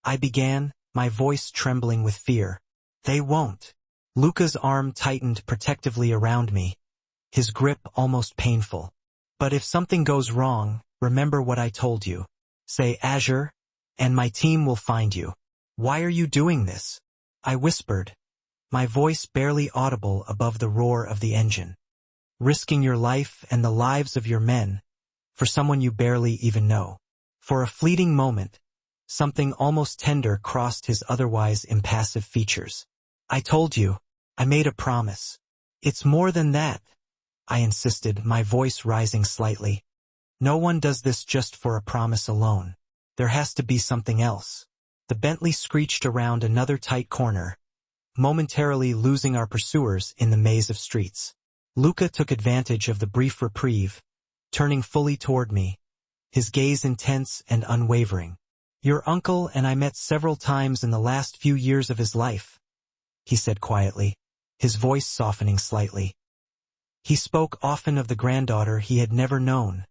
Speaker 1: I began, my voice trembling with fear. They won't. Luca's arm tightened protectively around me, his grip almost painful. But if something goes wrong, remember what I told you. Say Azure, and my team will find you. Why are you doing this? I whispered, my voice barely audible above the roar of the engine. Risking your life and the lives of your men, for someone you barely even know. For a fleeting moment, something almost tender crossed his otherwise impassive features. I told you, I made a promise. It's more than that, I insisted, my voice rising slightly. No one does this just for a promise alone. There has to be something else. The Bentley screeched around another tight corner, momentarily losing our pursuers in the maze of streets. Luca took advantage of the brief reprieve, turning fully toward me, his gaze intense and unwavering. Your uncle and I met several times in the last few years of his life, he said quietly, his voice softening slightly. He spoke often of the granddaughter he had never known,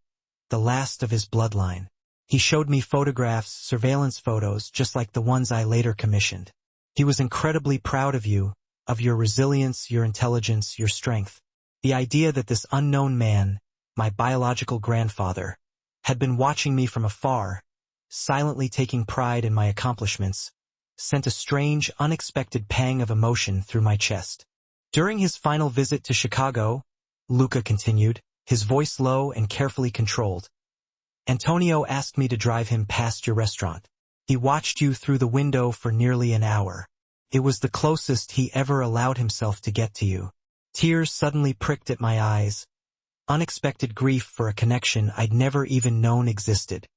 Speaker 1: the last of his bloodline. He showed me photographs, surveillance photos, just like the ones I later commissioned. He was incredibly proud of you, of your resilience, your intelligence, your strength. The idea that this unknown man, my biological grandfather, had been watching me from afar, silently taking pride in my accomplishments, sent a strange, unexpected pang of emotion through my chest. During his final visit to Chicago, Luca continued, his voice low and carefully controlled, Antonio asked me to drive him past your restaurant. He watched you through the window for nearly an hour. It was the closest he ever allowed himself to get to you. Tears suddenly pricked at my eyes, unexpected grief for a connection I'd never even known existed.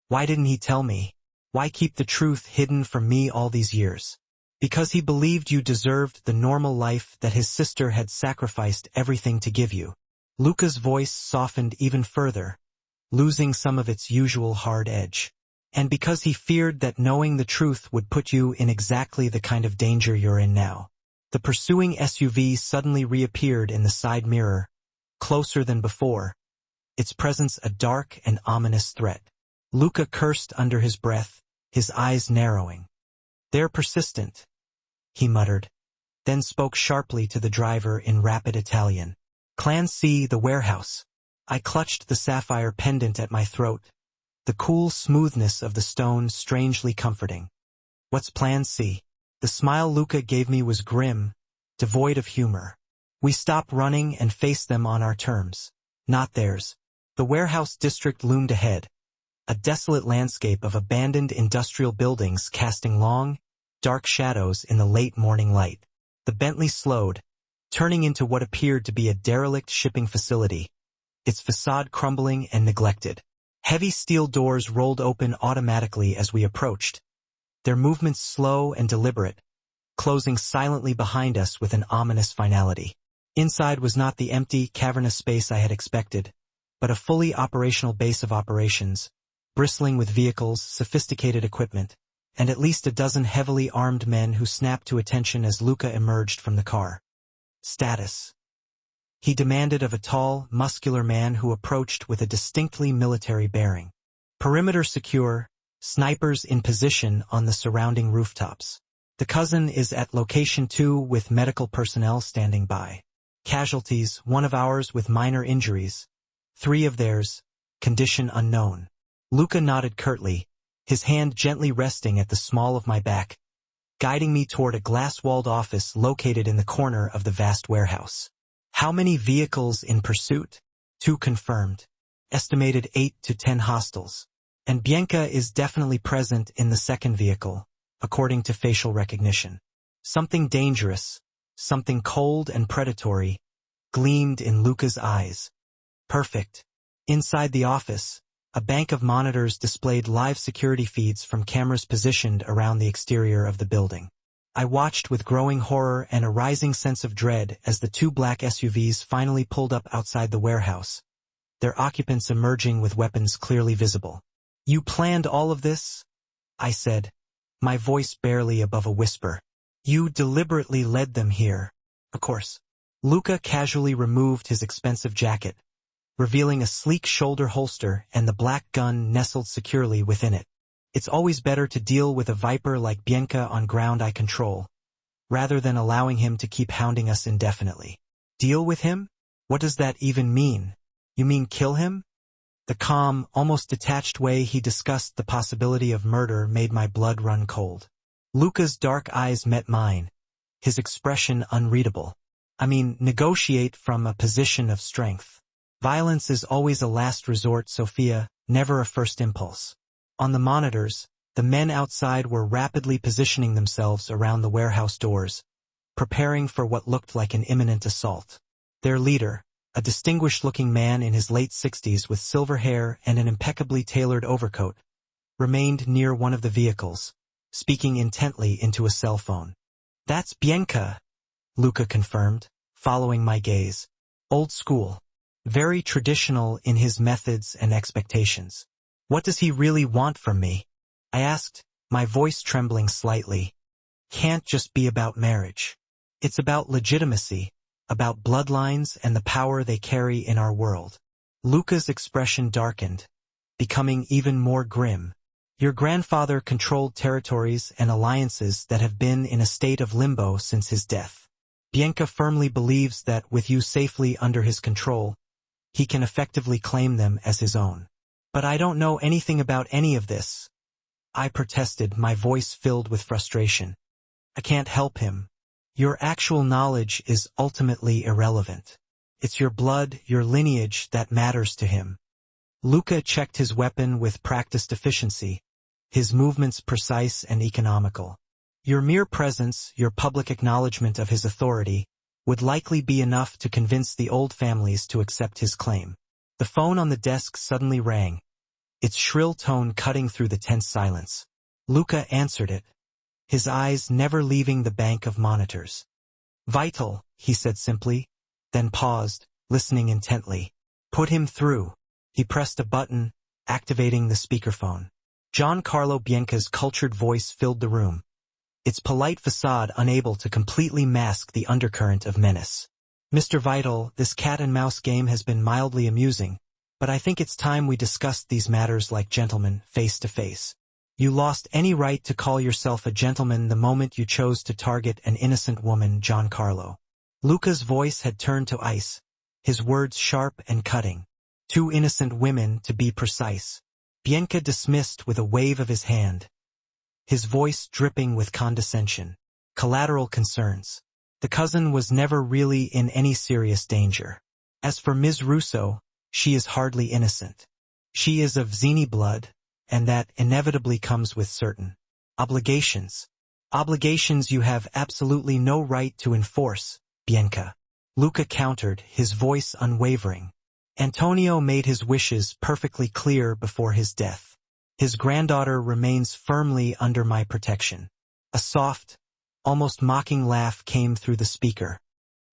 Speaker 1: Why didn't he tell me? Why keep the truth hidden from me all these years? Because he believed you deserved the normal life that his sister had sacrificed everything to give you. Luca's voice softened even further, losing some of its usual hard edge. And because he feared that knowing the truth would put you in exactly the kind of danger you're in now. The pursuing SUV suddenly reappeared in the side mirror, closer than before, its presence a dark and ominous threat. Luca cursed under his breath, his eyes narrowing. They're persistent, he muttered, then spoke sharply to the driver in rapid Italian. Clan C, the warehouse. I clutched the sapphire pendant at my throat, the cool smoothness of the stone strangely comforting. What's Plan C? The smile Luca gave me was grim, devoid of humor. We stopped running and faced them on our terms, not theirs. The warehouse district loomed ahead, a desolate landscape of abandoned industrial buildings casting long, dark shadows in the late morning light. The Bentley slowed, turning into what appeared to be a derelict shipping facility, its facade crumbling and neglected. Heavy steel doors rolled open automatically as we approached, their movements slow and deliberate, closing silently behind us with an ominous finality. Inside was not the empty, cavernous space I had expected, but a fully operational base of operations, bristling with vehicles, sophisticated equipment, and at least a dozen heavily armed men who snapped to attention as Luca emerged from the car. Status, he demanded of a tall, muscular man who approached with a distinctly military bearing. Perimeter secure, snipers in position on the surrounding rooftops. The cousin is at location 2 with medical personnel standing by. Casualties, one of ours with minor injuries, 3 of theirs, condition unknown. Luca nodded curtly, his hand gently resting at the small of my back, guiding me toward a glass-walled office located in the corner of the vast warehouse. How many vehicles in pursuit? 2 confirmed. Estimated 8 to 10 hostiles. And Bianca is definitely present in the second vehicle, according to facial recognition. Something dangerous, something cold and predatory, gleamed in Luca's eyes. Perfect. Inside the office, a bank of monitors displayed live security feeds from cameras positioned around the exterior of the building. I watched with growing horror and a rising sense of dread as the two black SUVs finally pulled up outside the warehouse, their occupants emerging with weapons clearly visible. "You planned all of this?" I said, my voice barely above a whisper. "You deliberately led them here." "Of course." Luca casually removed his expensive jacket, revealing a sleek shoulder holster and the black gun nestled securely within it. "It's always better to deal with a viper like Bianca on ground I control, rather than allowing him to keep hounding us indefinitely." "Deal with him? What does that even mean? You mean kill him?" The calm, almost detached way he discussed the possibility of murder made my blood run cold. Luca's dark eyes met mine, his expression unreadable. "I mean, negotiate from a position of strength. Violence is always a last resort, Sophia, never a first impulse." On the monitors, the men outside were rapidly positioning themselves around the warehouse doors, preparing for what looked like an imminent assault. Their leader, a distinguished-looking man in his late 60s with silver hair and an impeccably tailored overcoat, remained near one of the vehicles, speaking intently into a cell phone. "That's Bianca," Luca confirmed, following my gaze. "Old school. Very traditional in his methods and expectations." "What does he really want from me?" I asked, my voice trembling slightly. "Can't just be about marriage. It's about legitimacy, about bloodlines and the power they carry in our world." Luca's expression darkened, becoming even more grim. "Your grandfather controlled territories and alliances that have been in a state of limbo since his death. Bianca firmly believes that with you safely under his control, he can effectively claim them as his own." "But I don't know anything about any of this," I protested, my voice filled with frustration. "I can't help him. Your actual knowledge is ultimately irrelevant. It's your blood, your lineage that matters to him." Luca checked his weapon with practiced efficiency, his movements precise and economical. "Your mere presence, your public acknowledgement of his authority, would likely be enough to convince the old families to accept his claim." The phone on the desk suddenly rang, its shrill tone cutting through the tense silence. Luca answered it, his eyes never leaving the bank of monitors. "Vital," he said simply, then paused, listening intently. "Put him through." He pressed a button, activating the speakerphone. Giancarlo Bianca's cultured voice filled the room, its polite facade unable to completely mask the undercurrent of menace. "Mr. Vital, this cat-and-mouse game has been mildly amusing, but I think it's time we discussed these matters like gentlemen, face to face. You lost any right to call yourself a gentleman the moment you chose to target an innocent woman, Giancarlo." Luca's voice had turned to ice, his words sharp and cutting. "Two innocent women, to be precise," Bianca dismissed with a wave of his hand, his voice dripping with condescension. "Collateral concerns. The cousin was never really in any serious danger. As for Ms. Russo, she is hardly innocent. She is of Zini blood, and that inevitably comes with certain obligations. Obligations you have absolutely no right to enforce, Bianca." Luca countered, his voice unwavering. "Antonio made his wishes perfectly clear before his death. His granddaughter remains firmly under my protection." A soft, almost mocking laugh came through the speaker.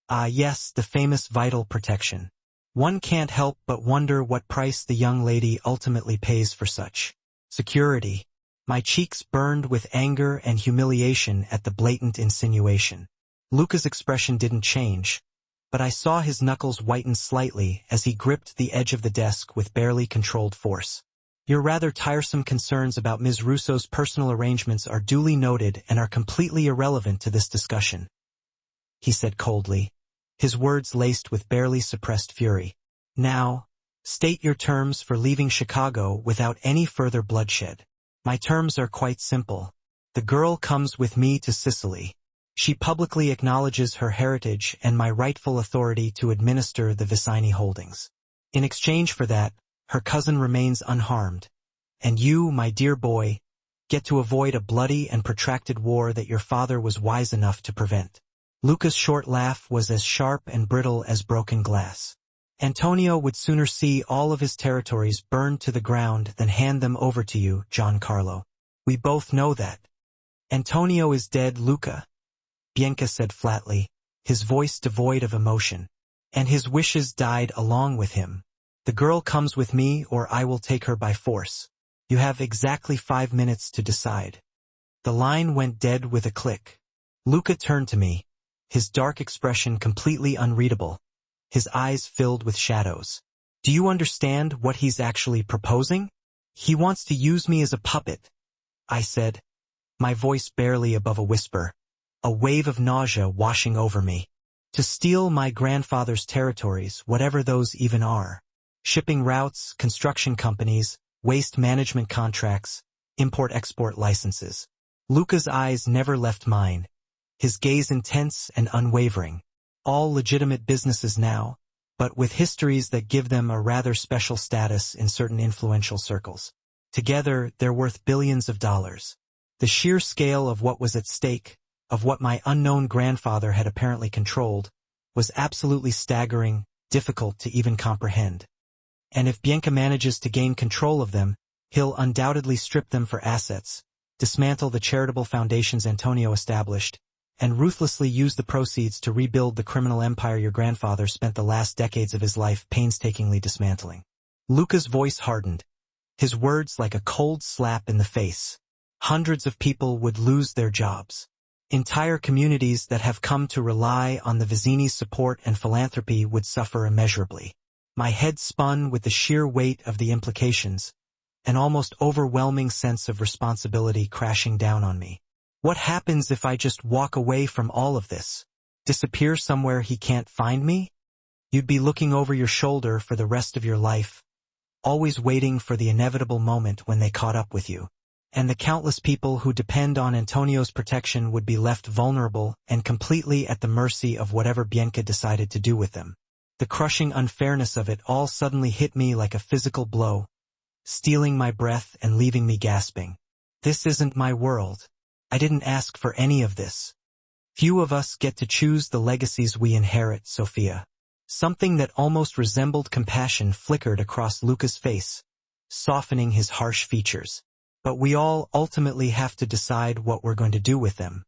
Speaker 1: "Ah yes, the famous vital protection. One can't help but wonder what price the young lady ultimately pays for such security." My cheeks burned with anger and humiliation at the blatant insinuation. Luca's expression didn't change, but I saw his knuckles whiten slightly as he gripped the edge of the desk with barely controlled force. "Your rather tiresome concerns about Ms. Russo's personal arrangements are duly noted and are completely irrelevant to this discussion," he said coldly, his words laced with barely suppressed fury. "Now, state your terms for leaving Chicago without any further bloodshed." "My terms are quite simple. The girl comes with me to Sicily. She publicly acknowledges her heritage and my rightful authority to administer the Vicini holdings. In exchange for that, her cousin remains unharmed, and you, my dear boy, get to avoid a bloody and protracted war that your father was wise enough to prevent." Luca's short laugh was as sharp and brittle as broken glass. "Antonio would sooner see all of his territories burned to the ground than hand them over to you, Giancarlo. We both know that. Antonio is dead, Luca, Bianca said flatly, his voice devoid of emotion. And his wishes died along with him. The girl comes with me or I will take her by force. You have exactly 5 minutes to decide. The line went dead with a click. Luca turned to me, his dark expression completely unreadable, his eyes filled with shadows. Do you understand what he's actually proposing? He wants to use me as a puppet, I said, my voice barely above a whisper, a wave of nausea washing over me. To steal my grandfather's territories, whatever those even are. Shipping routes, construction companies, waste management contracts, import-export licenses. Luca's eyes never left mine, his gaze intense and unwavering. All legitimate businesses now, but with histories that give them a rather special status in certain influential circles. Together, they're worth billions of dollars. The sheer scale of what was at stake, of what my unknown grandfather had apparently controlled, was absolutely staggering, difficult to even comprehend. And if Bianca manages to gain control of them, he'll undoubtedly strip them for assets, dismantle the charitable foundations Antonio established, and ruthlessly use the proceeds to rebuild the criminal empire your grandfather spent the last decades of his life painstakingly dismantling. Luca's voice hardened, his words like a cold slap in the face. Hundreds of people would lose their jobs. Entire communities that have come to rely on the Vizzini's support and philanthropy would suffer immeasurably. My head spun with the sheer weight of the implications, an almost overwhelming sense of responsibility crashing down on me. What happens if I just walk away from all of this? Disappear somewhere he can't find me? You'd be looking over your shoulder for the rest of your life, always waiting for the inevitable moment when they caught up with you. And the countless people who depend on Antonio's protection would be left vulnerable and completely at the mercy of whatever Bianca decided to do with them. The crushing unfairness of it all suddenly hit me like a physical blow, stealing my breath and leaving me gasping. This isn't my world. I didn't ask for any of this. Few of us get to choose the legacies we inherit, Sophia. Something that almost resembled compassion flickered across Luca's face, softening his harsh features. But we all ultimately have to decide what we're going to do with them.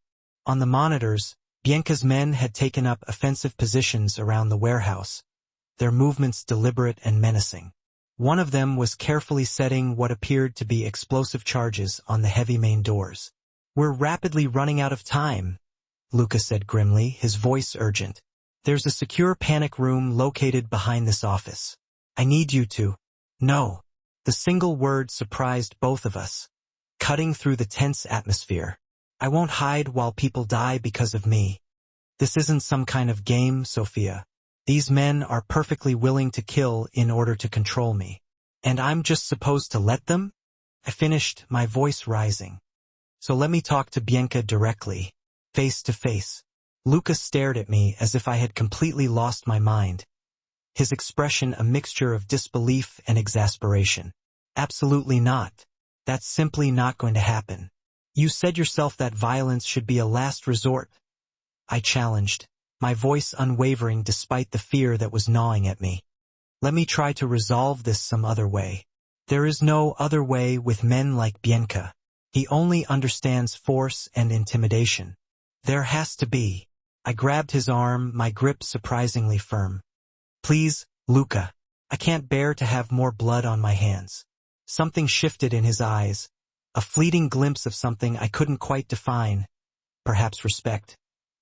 Speaker 1: On the monitors, Bianca's men had taken up offensive positions around the warehouse, their movements deliberate and menacing. One of them was carefully setting what appeared to be explosive charges on the heavy main doors. We're rapidly running out of time, Luca said grimly, his voice urgent. There's a secure panic room located behind this office. I need you to. No. The single word surprised both of us, cutting through the tense atmosphere. I won't hide while people die because of me. This isn't some kind of game, Sophia. These men are perfectly willing to kill in order to control me. And I'm just supposed to let them? I finished, my voice rising. So let me talk to Bianca directly, face to face. Luca stared at me as if I had completely lost my mind, his expression a mixture of disbelief and exasperation. Absolutely not. That's simply not going to happen. You said yourself that violence should be a last resort. I challenged, my voice unwavering despite the fear that was gnawing at me. Let me try to resolve this some other way. There is no other way with men like Bianca. He only understands force and intimidation. There has to be. I grabbed his arm, my grip surprisingly firm. Please, Luca. I can't bear to have more blood on my hands. Something shifted in his eyes, a fleeting glimpse of something I couldn't quite define, perhaps respect,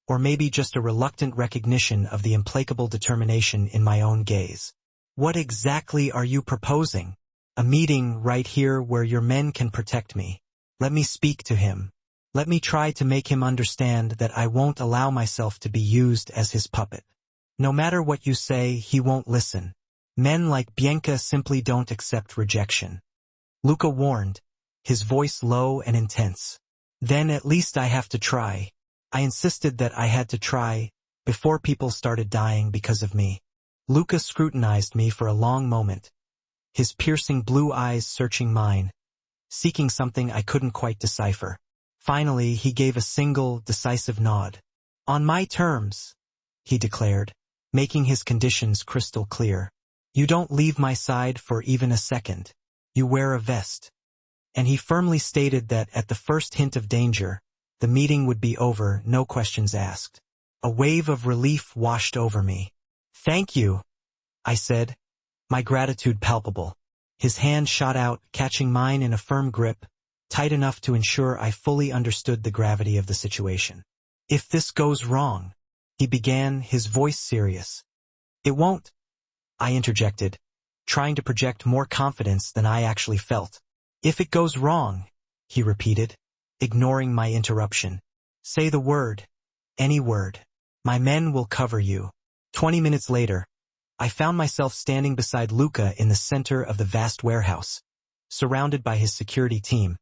Speaker 1: or maybe just a reluctant recognition of the implacable determination in my own gaze. What exactly are you proposing? A meeting right here where your men can protect me. Let me speak to him. Let me try to make him understand that I won't allow myself to be used as his puppet. No matter what you say, he won't listen. Men like Bianca simply don't accept rejection. Luca warned, his voice low and intense. Then at least I have to try. I insisted that I had to try, before people started dying because of me. Luca scrutinized me for a long moment, his piercing blue eyes searching mine, seeking something I couldn't quite decipher. Finally, he gave a single, decisive nod. On my terms, he declared, making his conditions crystal clear. You don't leave my side for even a second. You wear a vest. And he firmly stated that at the first hint of danger, The meeting would be over, no questions asked. A wave of relief washed over me. "Thank you," I said, my gratitude palpable. His hand shot out, catching mine in a firm grip, tight enough to ensure I fully understood the gravity of the situation. "If this goes wrong," he began, his voice serious. "It won't," I interjected, trying to project more confidence than I actually felt. "If it goes wrong," he repeated, ignoring my interruption. "Say the word. Any word. My men will cover you." 20 minutes later, I found myself standing beside Luca in the center of the vast warehouse, surrounded by his security team,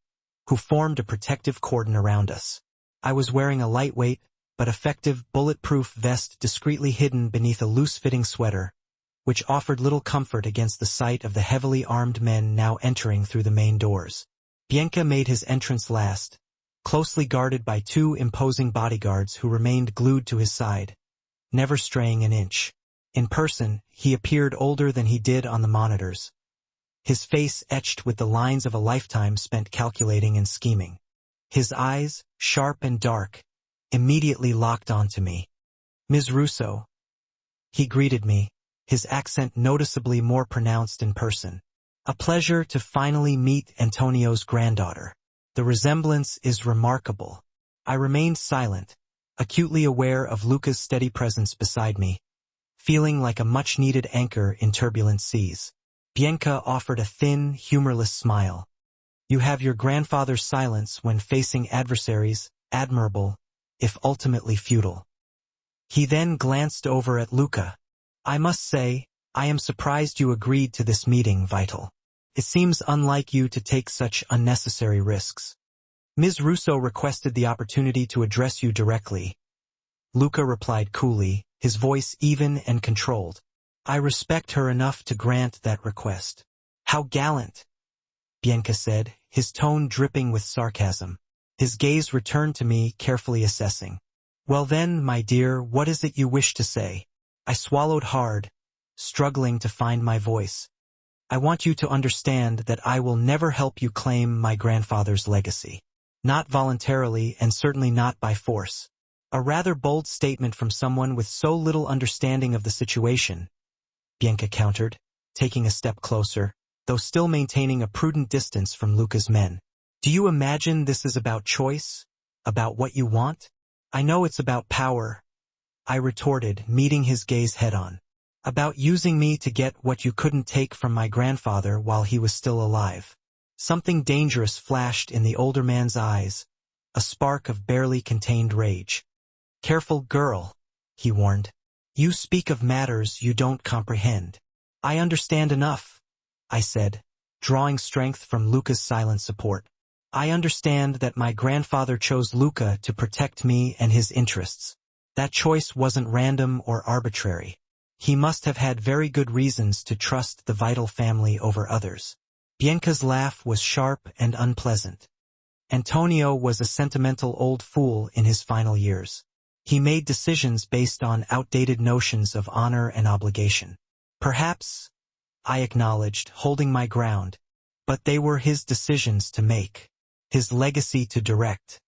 Speaker 1: who formed a protective cordon around us. I was wearing a lightweight, but effective bulletproof vest discreetly hidden beneath a loose-fitting sweater, which offered little comfort against the sight of the heavily armed men now entering through the main doors. Bianca made his entrance last, closely guarded by 2 imposing bodyguards who remained glued to his side, never straying an inch. In person, he appeared older than he did on the monitors, his face etched with the lines of a lifetime spent calculating and scheming. His eyes, sharp and dark, immediately locked onto me. "Ms. Russo." He greeted me, his accent noticeably more pronounced in person. "A pleasure to finally meet Antonio's granddaughter. The resemblance is remarkable." I remained silent, acutely aware of Luca's steady presence beside me, feeling like a much-needed anchor in turbulent seas. Bianca offered a thin, humorless smile. "You have your grandfather's silence when facing adversaries, admirable, if ultimately futile." He then glanced over at Luca. "I must say, I am surprised you agreed to this meeting, Vital. It seems unlike you to take such unnecessary risks." "Ms. Russo requested the opportunity to address you directly," Luca replied coolly, his voice even and controlled. "I respect her enough to grant that request." "How gallant," Bianca said, his tone dripping with sarcasm. His gaze returned to me, carefully assessing. "Well then, my dear, what is it you wish to say?" I swallowed hard, struggling to find my voice. "I want you to understand that I will never help you claim my grandfather's legacy. Not voluntarily and certainly not by force." A rather bold statement from someone with so little understanding of the situation, Bianca countered, taking a step closer, though still maintaining a prudent distance from Luca's men. "Do you imagine this is about choice? About what you want?" "I know it's about power," I retorted, meeting his gaze head-on. "About using me to get what you couldn't take from my grandfather while he was still alive." Something dangerous flashed in the older man's eyes, a spark of barely contained rage. "Careful, girl," he warned. "You speak of matters you don't comprehend." "I understand enough," I said, drawing strength from Luca's silent support. "I understand that my grandfather chose Luca to protect me and his interests. That choice wasn't random or arbitrary. He must have had very good reasons to trust the Vital family over others." Bianca's laugh was sharp and unpleasant. Antonio was a sentimental old fool in his final years. He made decisions based on outdated notions of honor and obligation. "Perhaps," I acknowledged, holding my ground, "but they were his decisions to make, his legacy to direct."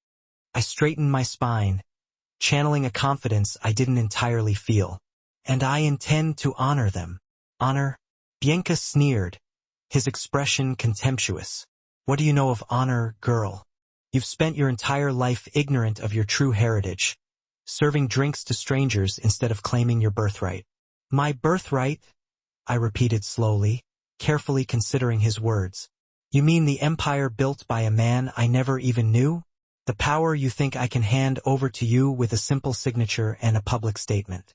Speaker 1: I straightened my spine, channeling a confidence I didn't entirely feel. "And I intend to honor them." "Honor?" Bianca sneered, his expression contemptuous. "What do you know of honor, girl? You've spent your entire life ignorant of your true heritage, serving drinks to strangers instead of claiming your birthright." "My birthright?" I repeated slowly, carefully considering his words. "You mean the empire built by a man I never even knew? The power you think I can hand over to you with a simple signature and a public statement?"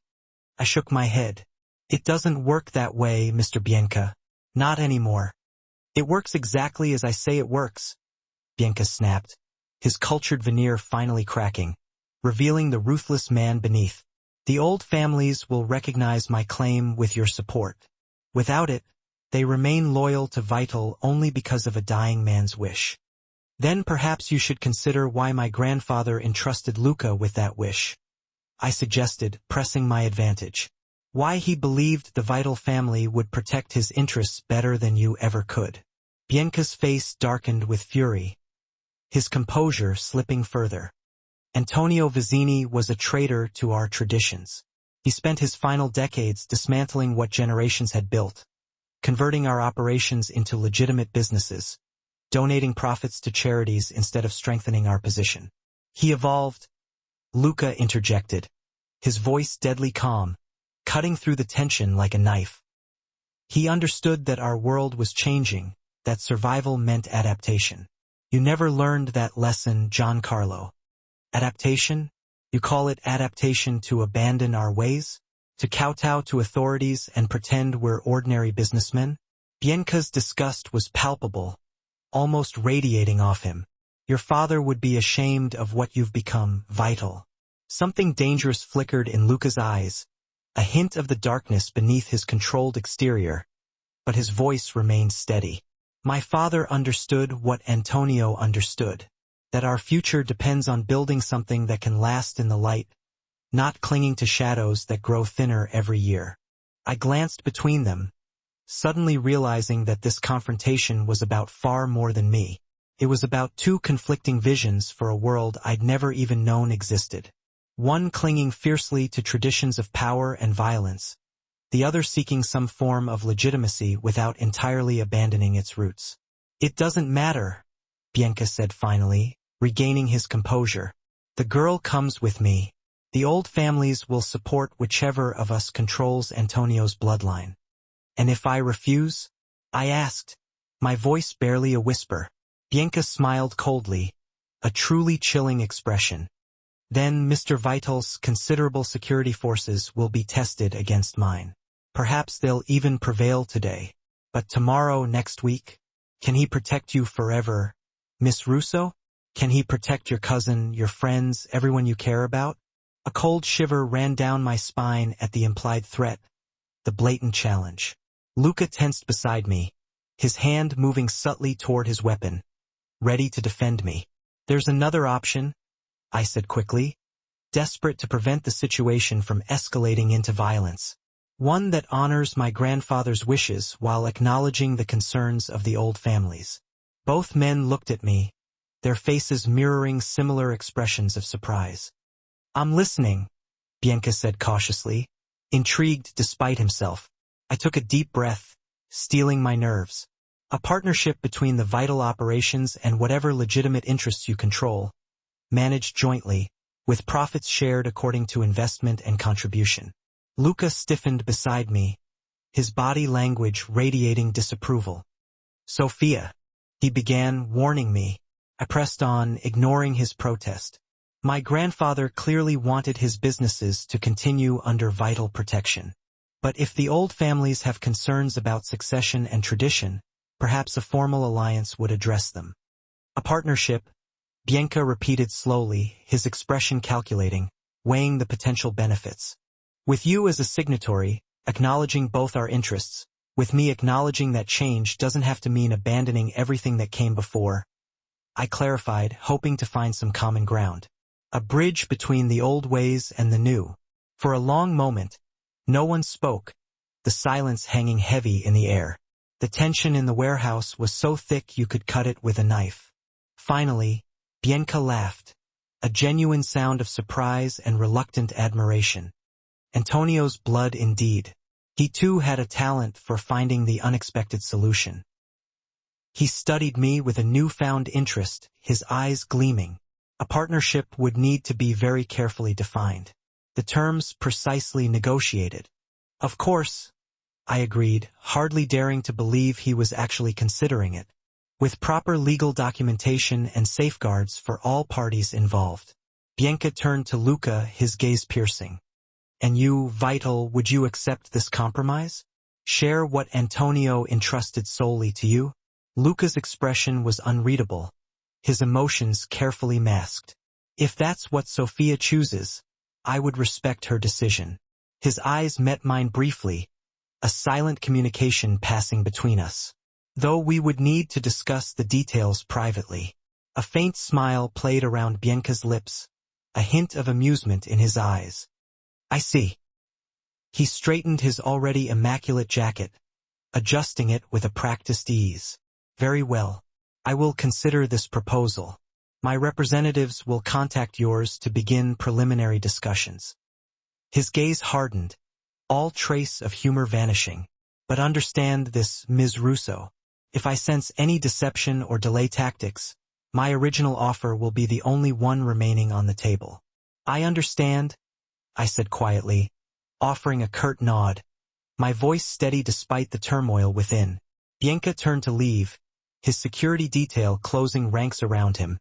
Speaker 1: I shook my head. "It doesn't work that way, Mr. Bianca. Not anymore." "It works exactly as I say it works," Bianca snapped, his cultured veneer finally cracking, revealing the ruthless man beneath. "The old families will recognize my claim with your support. Without it, they remain loyal to Vital only because of a dying man's wish. Then perhaps you should consider why my grandfather entrusted Luca with that wish," I suggested, pressing my advantage. "Why he believed the Vital family would protect his interests better than you ever could." Bianca's face darkened with fury, his composure slipping further. Antonio Vizzini was a traitor to our traditions. He spent his final decades dismantling what generations had built, converting our operations into legitimate businesses, donating profits to charities instead of strengthening our position. He evolved, Luca interjected, his voice deadly calm, cutting through the tension like a knife. He understood that our world was changing, that survival meant adaptation. You never learned that lesson, Giancarlo. Adaptation? You call it adaptation to abandon our ways? To kowtow to authorities and pretend we're ordinary businessmen? Bianca's disgust was palpable, almost radiating off him. Your father would be ashamed of what you've become, Vital. Something dangerous flickered in Luca's eyes, a hint of the darkness beneath his controlled exterior, but his voice remained steady. My father understood what Antonio understood, that our future depends on building something that can last in the light, not clinging to shadows that grow thinner every year. I glanced between them, suddenly realizing that this confrontation was about far more than me. It was about two conflicting visions for a world I'd never even known existed. One clinging fiercely to traditions of power and violence, the other seeking some form of legitimacy without entirely abandoning its roots. It doesn't matter, Bianca said finally, regaining his composure. The girl comes with me. The old families will support whichever of us controls Antonio's bloodline. And if I refuse? I asked, my voice barely a whisper. Bianca smiled coldly, a truly chilling expression. Then Mr. Vital's considerable security forces will be tested against mine. Perhaps they'll even prevail today. But tomorrow, next week? Can he protect you forever, Miss Russo? Can he protect your cousin, your friends, everyone you care about? A cold shiver ran down my spine at the implied threat, the blatant challenge. Luca tensed beside me, his hand moving subtly toward his weapon, ready to defend me. There's another option, I said quickly, desperate to prevent the situation from escalating into violence. One that honors my grandfather's wishes while acknowledging the concerns of the old families. Both men looked at me, their faces mirroring similar expressions of surprise. I'm listening, Bianca said cautiously, intrigued despite himself. I took a deep breath, steeling my nerves. A partnership between the Vital operations and whatever legitimate interests you control, managed jointly, with profits shared according to investment and contribution. Luca stiffened beside me, his body language radiating disapproval. Sophia, he began, warning me. I pressed on, ignoring his protest. My grandfather clearly wanted his businesses to continue under Vital protection. But if the old families have concerns about succession and tradition, perhaps a formal alliance would address them. A partnership, Bianca repeated slowly, his expression calculating, weighing the potential benefits. With you as a signatory, acknowledging both our interests, with me acknowledging that change doesn't have to mean abandoning everything that came before. I clarified, hoping to find some common ground. A bridge between the old ways and the new. For a long moment, no one spoke, the silence hanging heavy in the air. The tension in the warehouse was so thick you could cut it with a knife. Finally, Bianca laughed, a genuine sound of surprise and reluctant admiration. Antonio's blood indeed. He too had a talent for finding the unexpected solution. He studied me with a newfound interest, his eyes gleaming. A partnership would need to be very carefully defined. The terms precisely negotiated. Of course, I agreed, hardly daring to believe he was actually considering it. With proper legal documentation and safeguards for all parties involved. Bianca turned to Luca, his gaze piercing. And you, Vital, would you accept this compromise? Share what Antonio entrusted solely to you? Luca's expression was unreadable, his emotions carefully masked. If that's what Sophia chooses, I would respect her decision. His eyes met mine briefly, a silent communication passing between us. Though we would need to discuss the details privately. A faint smile played around Bianca's lips, a hint of amusement in his eyes. I see. He straightened his already immaculate jacket, adjusting it with a practiced ease. Very well. I will consider this proposal. My representatives will contact yours to begin preliminary discussions. His gaze hardened, all trace of humor vanishing. But understand this, Ms. Russo. If I sense any deception or delay tactics, my original offer will be the only one remaining on the table. I understand, I said quietly, offering a curt nod, my voice steady despite the turmoil within. Bianca turned to leave, his security detail closing ranks around him,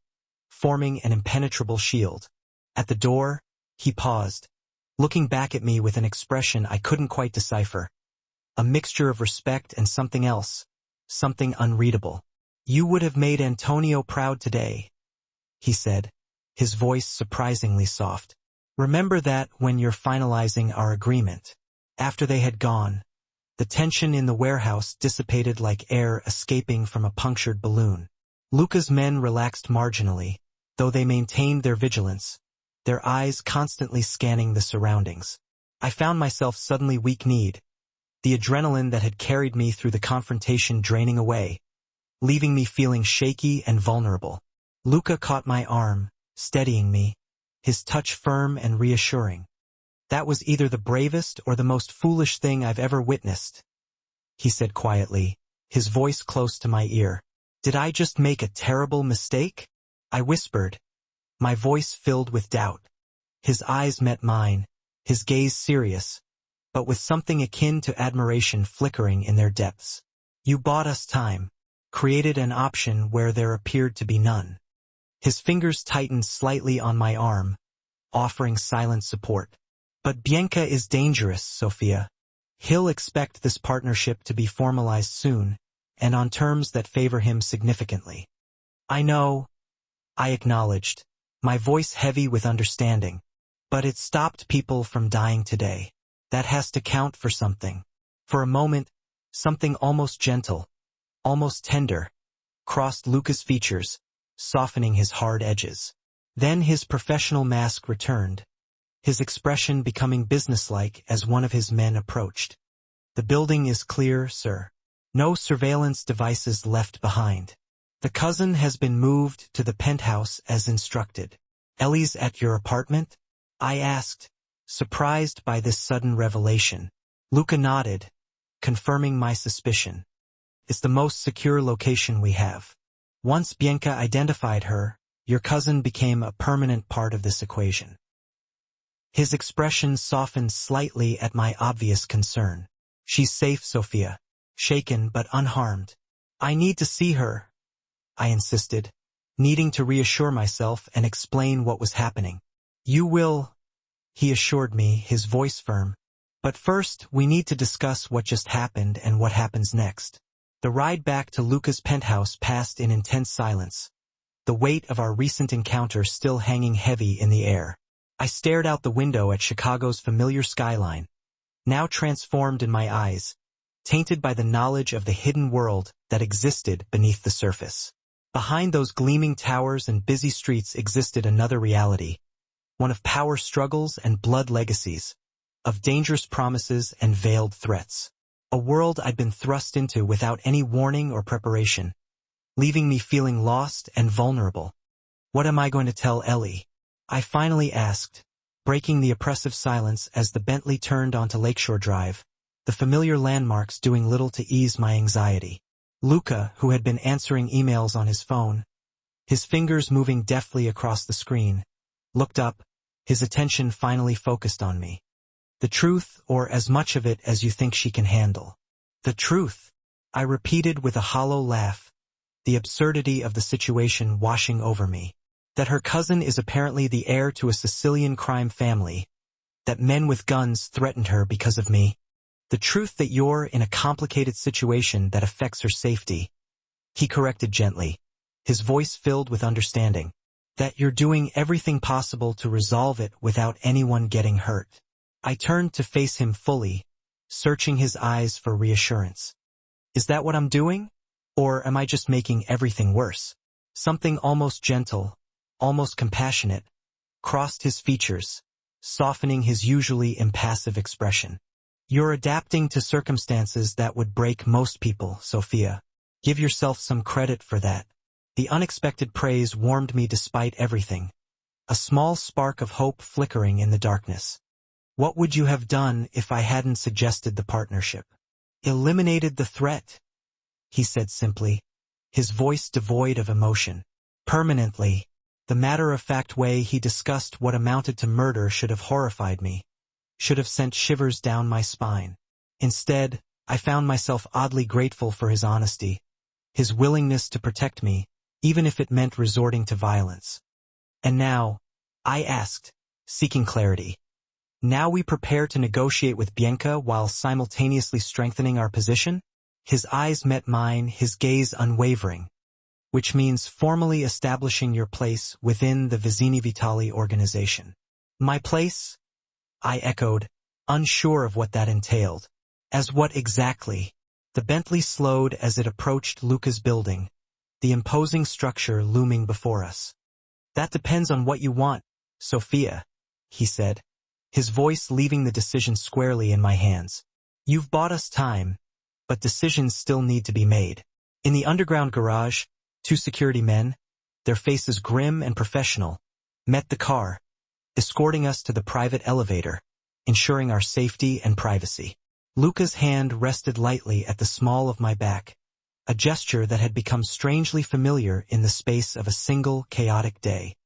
Speaker 1: forming an impenetrable shield. At the door, he paused, looking back at me with an expression I couldn't quite decipher. A mixture of respect and something else, something unreadable. You would have made Antonio proud today, he said, his voice surprisingly soft. Remember that when you're finalizing our agreement. After they had gone, the tension in the warehouse dissipated like air escaping from a punctured balloon. Luca's men relaxed marginally, though they maintained their vigilance, their eyes constantly scanning the surroundings. I found myself suddenly weak-kneed, the adrenaline that had carried me through the confrontation draining away, leaving me feeling shaky and vulnerable. Luca caught my arm, steadying me, his touch firm and reassuring. That was either the bravest or the most foolish thing I've ever witnessed, he said quietly, his voice close to my ear. Did I just make a terrible mistake? I whispered, my voice filled with doubt. His eyes met mine, his gaze serious, but with something akin to admiration flickering in their depths. You bought us time, created an option where there appeared to be none. His fingers tightened slightly on my arm, offering silent support. But Bianca is dangerous, Sophia. He'll expect this partnership to be formalized soon, and on terms that favor him significantly. I know, I acknowledged, my voice heavy with understanding. But it stopped people from dying today. That has to count for something. For a moment, something almost gentle, almost tender, crossed Luca's features, softening his hard edges. Then his professional mask returned, his expression becoming businesslike as one of his men approached. The building is clear, sir. No surveillance devices left behind. The cousin has been moved to the penthouse as instructed. Ellie's at your apartment? I asked, surprised by this sudden revelation. Luca nodded, confirming my suspicion. It's the most secure location we have. Once Bianca identified her, your cousin became a permanent part of this equation. His expression softened slightly at my obvious concern. She's safe, Sophia. Shaken but unharmed. I need to see her, I insisted, needing to reassure myself and explain what was happening. You will, he assured me, his voice firm. But first, we need to discuss what just happened and what happens next. The ride back to Luca's penthouse passed in intense silence, the weight of our recent encounter still hanging heavy in the air. I stared out the window at Chicago's familiar skyline, now transformed in my eyes, tainted by the knowledge of the hidden world that existed beneath the surface. Behind those gleaming towers and busy streets existed another reality, one of power struggles and blood legacies, of dangerous promises and veiled threats. A world I'd been thrust into without any warning or preparation, leaving me feeling lost and vulnerable. What am I going to tell Ellie? I finally asked, breaking the oppressive silence as the Bentley turned onto Lakeshore Drive, the familiar landmarks doing little to ease my anxiety. Luca, who had been answering emails on his phone, his fingers moving deftly across the screen, looked up, his attention finally focused on me. The truth, or as much of it as you think she can handle. The truth, I repeated with a hollow laugh, the absurdity of the situation washing over me. That her cousin is apparently the heir to a Sicilian crime family, that men with guns threatened her because of me. The truth that you're in a complicated situation that affects her safety. He corrected gently, his voice filled with understanding. That you're doing everything possible to resolve it without anyone getting hurt. I turned to face him fully, searching his eyes for reassurance. Is that what I'm doing? Or am I just making everything worse? Something almost gentle, almost compassionate, crossed his features, softening his usually impassive expression. You're adapting to circumstances that would break most people, Sophia. Give yourself some credit for that. The unexpected praise warmed me despite everything, a small spark of hope flickering in the darkness. What would you have done if I hadn't suggested the partnership? Eliminated the threat, he said simply, his voice devoid of emotion. Permanently. The matter-of-fact way he discussed what amounted to murder should have horrified me, should have sent shivers down my spine. Instead, I found myself oddly grateful for his honesty, his willingness to protect me, even if it meant resorting to violence. And now, I asked, seeking clarity. Now we prepare to negotiate with Bianca while simultaneously strengthening our position? His eyes met mine, his gaze unwavering. Which means formally establishing your place within the Vicini Vitali organization. My place? I echoed, unsure of what that entailed. As what exactly? The Bentley slowed as it approached Luca's building, the imposing structure looming before us. That depends on what you want, Sophia, he said, his voice leaving the decision squarely in my hands. You've bought us time, but decisions still need to be made. In the underground garage, 2 security men, their faces grim and professional, met the car, escorting us to the private elevator, ensuring our safety and privacy. Luca's hand rested lightly at the small of my back, a gesture that had become strangely familiar in the space of a single chaotic day.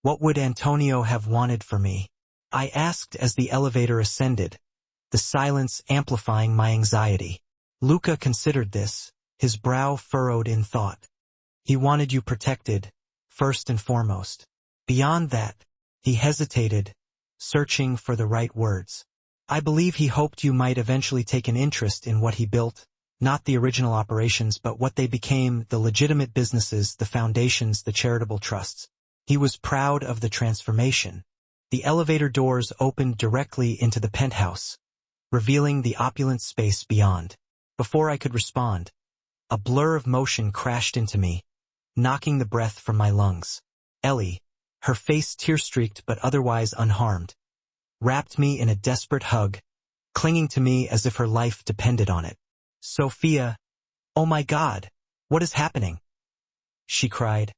Speaker 1: What would Antonio have wanted for me? I asked as the elevator ascended, the silence amplifying my anxiety. Luca considered this, his brow furrowed in thought. He wanted you protected, first and foremost. Beyond that, he hesitated, searching for the right words. I believe he hoped you might eventually take an interest in what he built, not the original operations but what they became, the legitimate businesses, the foundations, the charitable trusts. He was proud of the transformation. The elevator doors opened directly into the penthouse, revealing the opulent space beyond. Before I could respond, a blur of motion crashed into me, knocking the breath from my lungs. Ellie, her face tear-streaked but otherwise unharmed, wrapped me in a desperate hug, clinging to me as if her life depended on it. Sophia, oh my God, what is happening? She cried,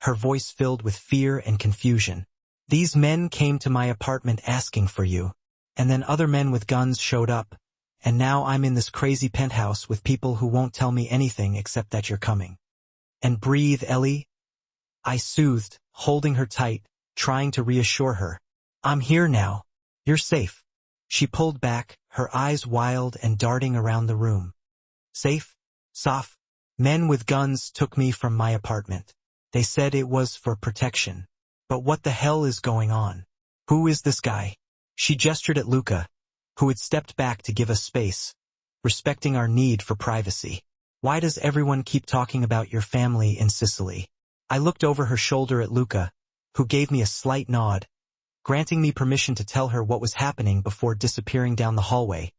Speaker 1: her voice filled with fear and confusion. These men came to my apartment asking for you, and then other men with guns showed up, and now I'm in this crazy penthouse with people who won't tell me anything except that you're coming. And breathe, Ellie, I soothed, holding her tight, trying to reassure her. I'm here now. You're safe. She pulled back, her eyes wild and darting around the room. Safe? Soph? Men with guns took me from my apartment. They said it was for protection. But what the hell is going on? Who is this guy? She gestured at Luca, who had stepped back to give us space, respecting our need for privacy. Why does everyone keep talking about your family in Sicily? I looked over her shoulder at Luca, who gave me a slight nod, granting me permission to tell her what was happening before disappearing down the hallway,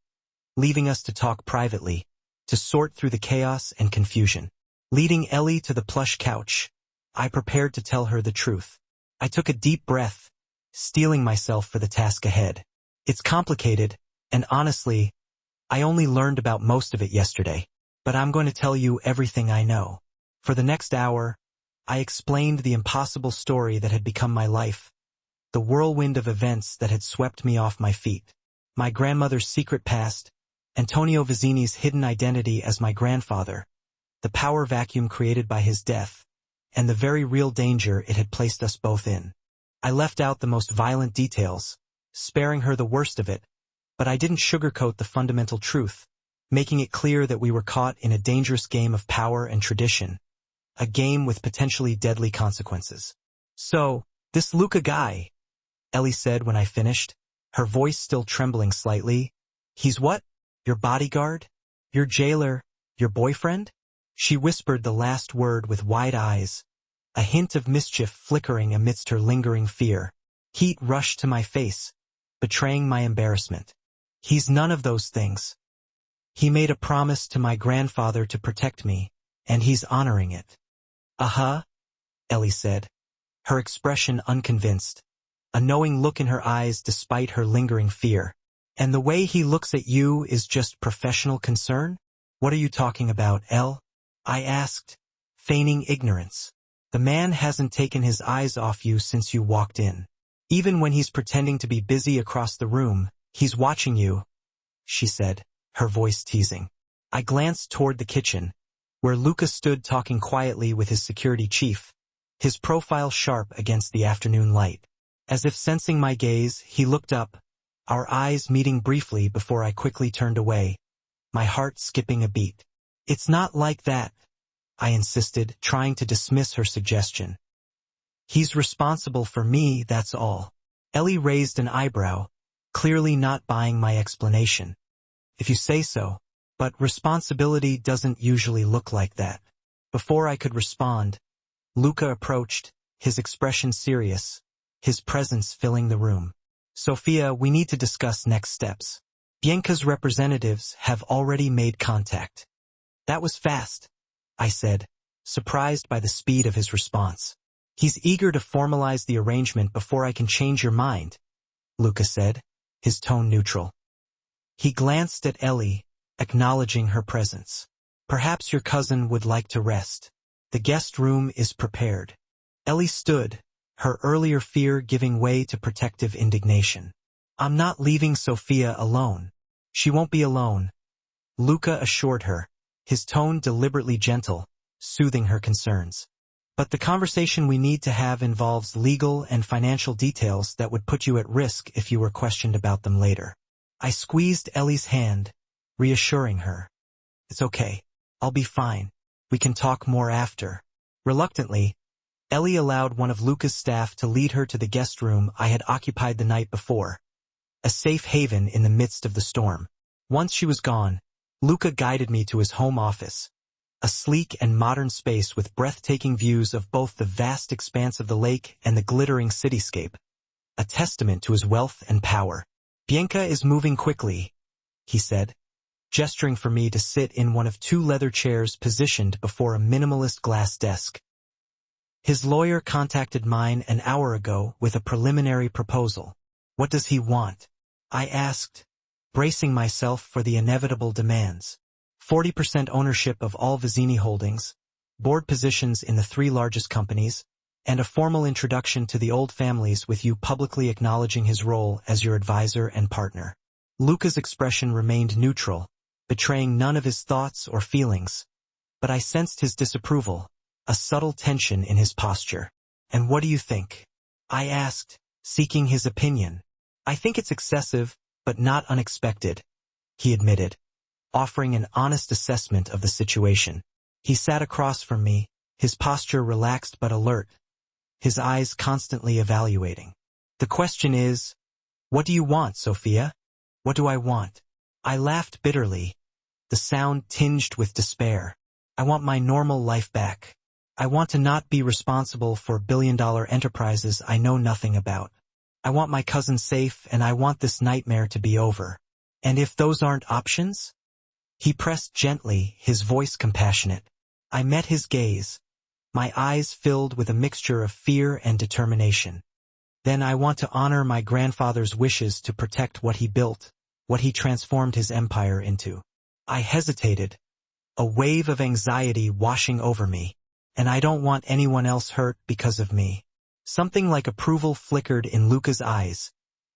Speaker 1: leaving us to talk privately, to sort through the chaos and confusion. Leading Ellie to the plush couch, I prepared to tell her the truth. I took a deep breath, steeling myself for the task ahead. It's complicated, and honestly, I only learned about most of it yesterday. But I'm going to tell you everything I know. For the next hour, I explained the impossible story that had become my life, the whirlwind of events that had swept me off my feet. My grandmother's secret past, Antonio Vicini's hidden identity as my grandfather, the power vacuum created by his death, and the very real danger it had placed us both in. I left out the most violent details, sparing her the worst of it, but I didn't sugarcoat the fundamental truth, making it clear that we were caught in a dangerous game of power and tradition, a game with potentially deadly consequences. So, this Luca guy, Ellie said when I finished, her voice still trembling slightly. He's what? Your bodyguard? Your jailer? Your boyfriend? She whispered the last word with wide eyes, a hint of mischief flickering amidst her lingering fear. Heat rushed to my face, betraying my embarrassment. He's none of those things. He made a promise to my grandfather to protect me, and he's honoring it. Uh-huh, Ellie said, her expression unconvinced, a knowing look in her eyes despite her lingering fear. And the way he looks at you is just professional concern? What are you talking about, Elle? I asked, feigning ignorance. The man hasn't taken his eyes off you since you walked in. Even when he's pretending to be busy across the room, he's watching you, she said, her voice teasing. I glanced toward the kitchen, where Luca stood talking quietly with his security chief, his profile sharp against the afternoon light. As if sensing my gaze, he looked up, our eyes meeting briefly before I quickly turned away, my heart skipping a beat. It's not like that, I insisted, trying to dismiss her suggestion. He's responsible for me, that's all. Ellie raised an eyebrow, clearly not buying my explanation. If you say so, but responsibility doesn't usually look like that. Before I could respond, Luca approached, his expression serious, his presence filling the room. Sophia, we need to discuss next steps. Bianca's representatives have already made contact. That was fast, I said, surprised by the speed of his response. He's eager to formalize the arrangement before I can change your mind, Luca said, his tone neutral. He glanced at Ellie, acknowledging her presence. Perhaps your cousin would like to rest. The guest room is prepared. Ellie stood, her earlier fear giving way to protective indignation. I'm not leaving Sophia alone. She won't be alone, Luca assured her, his tone deliberately gentle, soothing her concerns. But the conversation we need to have involves legal and financial details that would put you at risk if you were questioned about them later. I squeezed Ellie's hand, reassuring her. It's okay. I'll be fine. We can talk more after. Reluctantly, Ellie allowed one of Luca's staff to lead her to the guest room I had occupied the night before, a safe haven in the midst of the storm. Once she was gone, Luca guided me to his home office, a sleek and modern space with breathtaking views of both the vast expanse of the lake and the glittering cityscape, a testament to his wealth and power. Bianca is moving quickly, he said, gesturing for me to sit in one of two leather chairs positioned before a minimalist glass desk. His lawyer contacted mine an hour ago with a preliminary proposal. What does he want? I asked, bracing myself for the inevitable demands. 40% ownership of all Vizzini holdings, board positions in the 3 largest companies, and a formal introduction to the old families with you publicly acknowledging his role as your advisor and partner. Luca's expression remained neutral, betraying none of his thoughts or feelings, but I sensed his disapproval, a subtle tension in his posture. And what do you think? I asked, seeking his opinion. I think it's excessive, but not unexpected, he admitted, offering an honest assessment of the situation. He sat across from me, his posture relaxed but alert, his eyes constantly evaluating. The question is, what do you want, Sophia? What do I want? I laughed bitterly, the sound tinged with despair. I want my normal life back. I want to not be responsible for billion-dollar enterprises I know nothing about. I want my cousin safe, and I want this nightmare to be over. And if those aren't options? He pressed gently, his voice compassionate. I met his gaze, my eyes filled with a mixture of fear and determination. Then I want to honor my grandfather's wishes to protect what he built, what he transformed his empire into. I hesitated, a wave of anxiety washing over me. And I don't want anyone else hurt because of me. Something like approval flickered in Luca's eyes,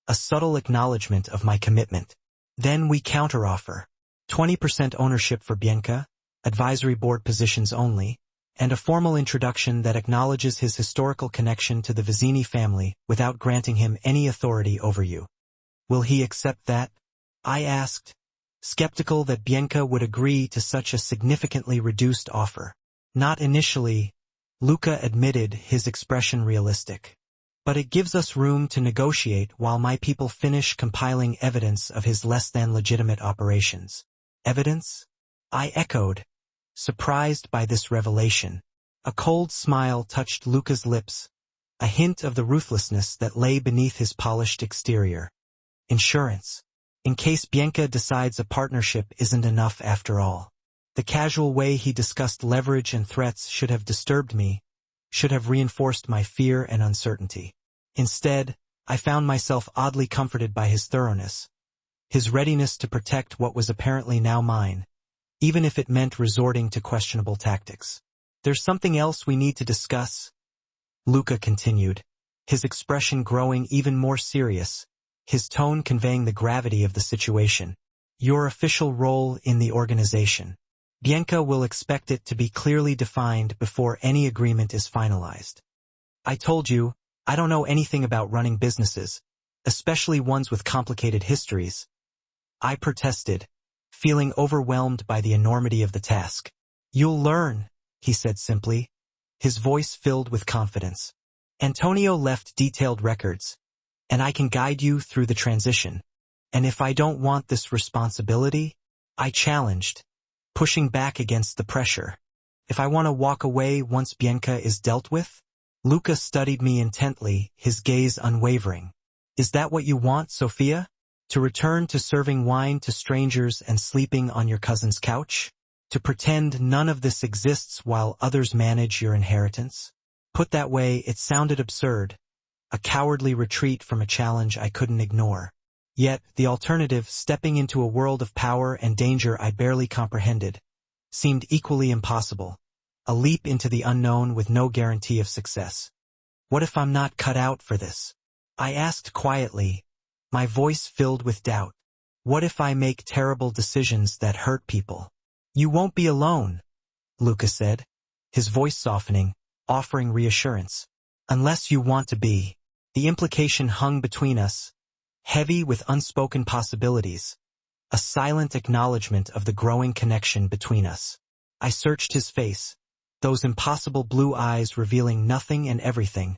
Speaker 1: a subtle acknowledgement of my commitment. Then we counteroffer. 20% ownership for Bianca, advisory board positions only, and a formal introduction that acknowledges his historical connection to the Vizzini family without granting him any authority over you. Will he accept that? I asked, skeptical that Bianca would agree to such a significantly reduced offer. Not initially, Luca admitted, his expression realistic. But it gives us room to negotiate while my people finish compiling evidence of his less-than-legitimate operations. Evidence? I echoed, surprised by this revelation. A cold smile touched Luca's lips, a hint of the ruthlessness that lay beneath his polished exterior. Insurance. In case Bianca decides a partnership isn't enough after all. The casual way he discussed leverage and threats should have disturbed me, should have reinforced my fear and uncertainty. Instead, I found myself oddly comforted by his thoroughness, his readiness to protect what was apparently now mine, even if it meant resorting to questionable tactics. There's something else we need to discuss, Luca continued, his expression growing even more serious, his tone conveying the gravity of the situation. Your official role in the organization. Bianca will expect it to be clearly defined before any agreement is finalized. I told you, I don't know anything about running businesses, especially ones with complicated histories. I protested, feeling overwhelmed by the enormity of the task. You'll learn, he said simply, his voice filled with confidence. Antonio left detailed records, and I can guide you through the transition. And if I don't want this responsibility, I challenged, pushing back against the pressure. If I want to walk away once Bianca is dealt with? Luca studied me intently, his gaze unwavering. Is that what you want, Sophia? To return to serving wine to strangers and sleeping on your cousin's couch? To pretend none of this exists while others manage your inheritance? Put that way, it sounded absurd, a cowardly retreat from a challenge I couldn't ignore. Yet, the alternative, stepping into a world of power and danger I barely comprehended, seemed equally impossible, a leap into the unknown with no guarantee of success. What if I'm not cut out for this? I asked quietly, my voice filled with doubt. What if I make terrible decisions that hurt people? You won't be alone, Luca said, his voice softening, offering reassurance. Unless you want to be. The implication hung between us, heavy with unspoken possibilities, a silent acknowledgement of the growing connection between us. I searched his face, those impossible blue eyes revealing nothing and everything,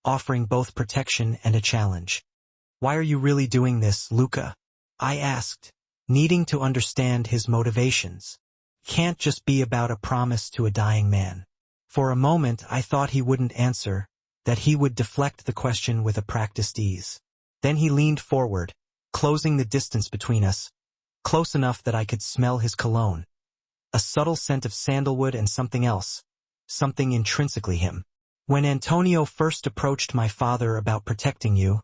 Speaker 1: offering both protection and a challenge. Why are you really doing this, Luca? I asked, needing to understand his motivations. Can't just be about a promise to a dying man. For a moment I thought he wouldn't answer, that he would deflect the question with a practiced ease. Then he leaned forward, closing the distance between us, close enough that I could smell his cologne. A subtle scent of sandalwood and something else, something intrinsically him. When Antonio first approached my father about protecting you,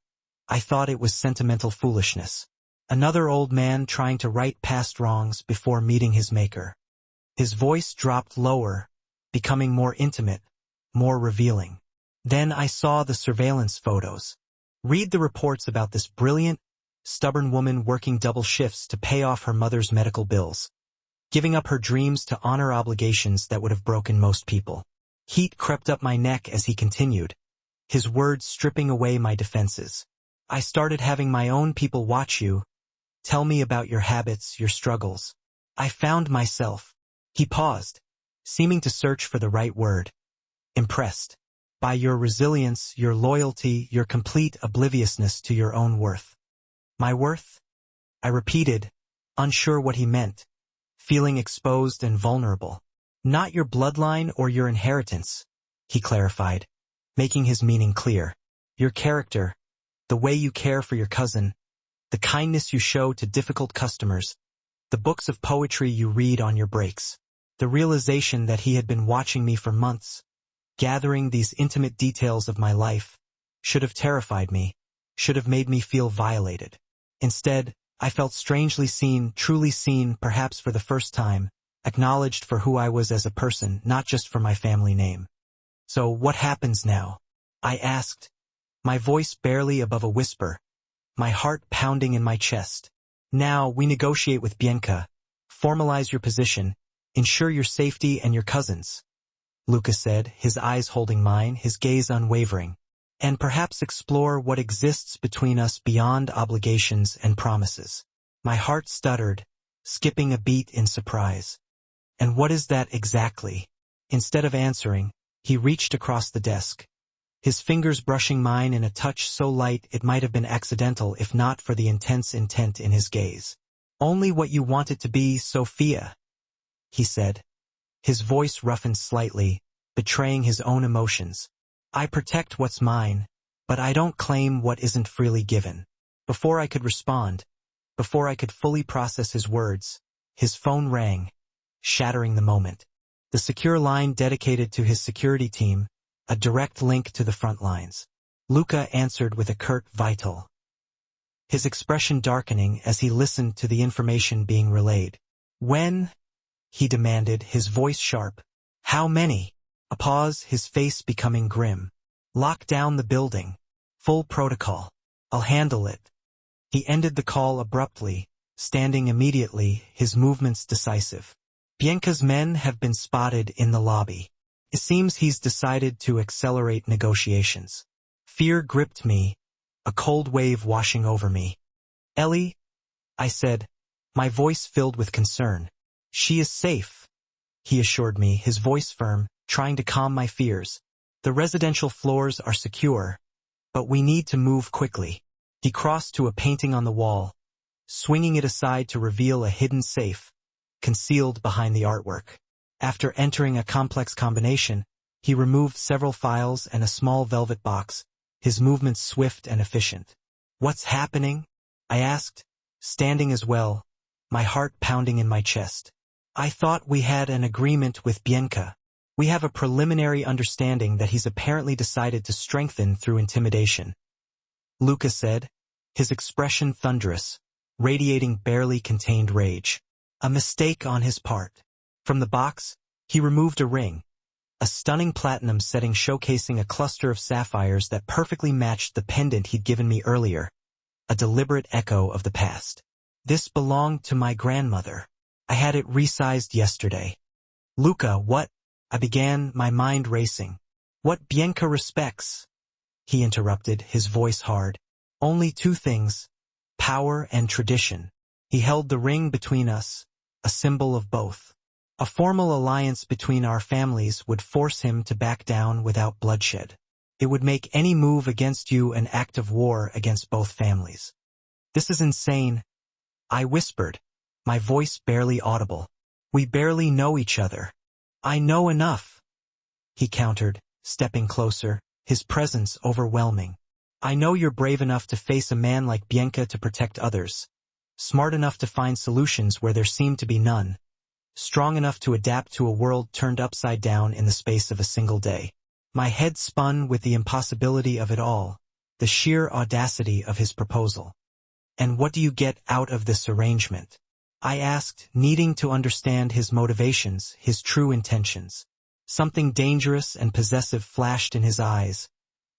Speaker 1: I thought it was sentimental foolishness. Another old man trying to right past wrongs before meeting his maker. His voice dropped lower, becoming more intimate, more revealing. Then I saw the surveillance photos. Read the reports about this brilliant, stubborn woman working double shifts to pay off her mother's medical bills, giving up her dreams to honor obligations that would have broken most people. Heat crept up my neck as he continued, his words stripping away my defenses. I started having my own people watch you. Tell me about your habits, your struggles. I found myself. He paused, seeming to search for the right word. Impressed. By your resilience, your loyalty, your complete obliviousness to your own worth. My worth? I repeated, unsure what he meant, feeling exposed and vulnerable. Not your bloodline or your inheritance, he clarified, making his meaning clear. Your character, the way you care for your cousin, the kindness you show to difficult customers, the books of poetry you read on your breaks. The realization that he had been watching me for months, gathering these intimate details of my life, should have terrified me, should have made me feel violated. Instead, I felt strangely seen, truly seen, perhaps for the first time, acknowledged for who I was as a person, not just for my family name. So what happens now? I asked, my voice barely above a whisper, my heart pounding in my chest. Now we negotiate with Bianca, formalize your position, ensure your safety and your cousin's. Luca said, his eyes holding mine, his gaze unwavering, and perhaps explore what exists between us beyond obligations and promises. My heart stuttered, skipping a beat in surprise. And what is that exactly? Instead of answering, he reached across the desk, his fingers brushing mine in a touch so light it might have been accidental if not for the intense intent in his gaze. Only what you want it to be, Sophia, he said, his voice roughened slightly, betraying his own emotions. I protect what's mine, but I don't claim what isn't freely given. Before I could respond, before I could fully process his words, his phone rang, shattering the moment. The secure line dedicated to his security team, a direct link to the front lines. Luca answered with a curt "Vital," his expression darkening as he listened to the information being relayed. When? He demanded, his voice sharp. How many? A pause, his face becoming grim. Lock down the building. Full protocol. I'll handle it. He ended the call abruptly, standing immediately, his movements decisive. Bianca's men have been spotted in the lobby. It seems he's decided to accelerate negotiations. Fear gripped me, a cold wave washing over me. Ellie, I said, my voice filled with concern. She is safe, he assured me, his voice firm, trying to calm my fears. The residential floors are secure, but we need to move quickly. He crossed to a painting on the wall, swinging it aside to reveal a hidden safe, concealed behind the artwork. After entering a complex combination, he removed several files and a small velvet box, his movements swift and efficient. What's happening? I asked, standing as well, my heart pounding in my chest. I thought we had an agreement with Bianca. We have a preliminary understanding that he's apparently decided to strengthen through intimidation. Luca said, his expression thunderous, radiating barely contained rage. A mistake on his part. From the box, he removed a ring, a stunning platinum setting showcasing a cluster of sapphires that perfectly matched the pendant he'd given me earlier, a deliberate echo of the past. This belonged to my grandmother. I had it resized yesterday. Luca, what? I began, my mind racing. What Bianca respects? He interrupted, his voice hard. Only two things, power and tradition. He held the ring between us, a symbol of both. A formal alliance between our families would force him to back down without bloodshed. It would make any move against you an act of war against both families. This is insane, I whispered, my voice barely audible. We barely know each other. I know enough, he countered, stepping closer, his presence overwhelming. I know you're brave enough to face a man like Bianca to protect others, smart enough to find solutions where there seem to be none, strong enough to adapt to a world turned upside down in the space of a single day. My head spun with the impossibility of it all, the sheer audacity of his proposal. And what do you get out of this arrangement? I asked, needing to understand his motivations, his true intentions. Something dangerous and possessive flashed in his eyes,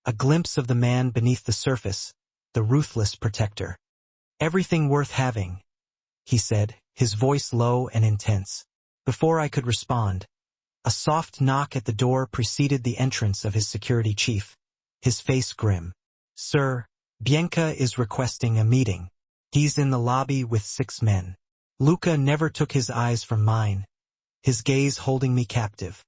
Speaker 1: a glimpse of the man beneath the surface, the ruthless protector. Everything worth having, he said, his voice low and intense. Before I could respond, a soft knock at the door preceded the entrance of his security chief, his face grim. Sir, Bianca is requesting a meeting. He's in the lobby with 6 men. Luca never took his eyes from mine, his gaze holding me captive.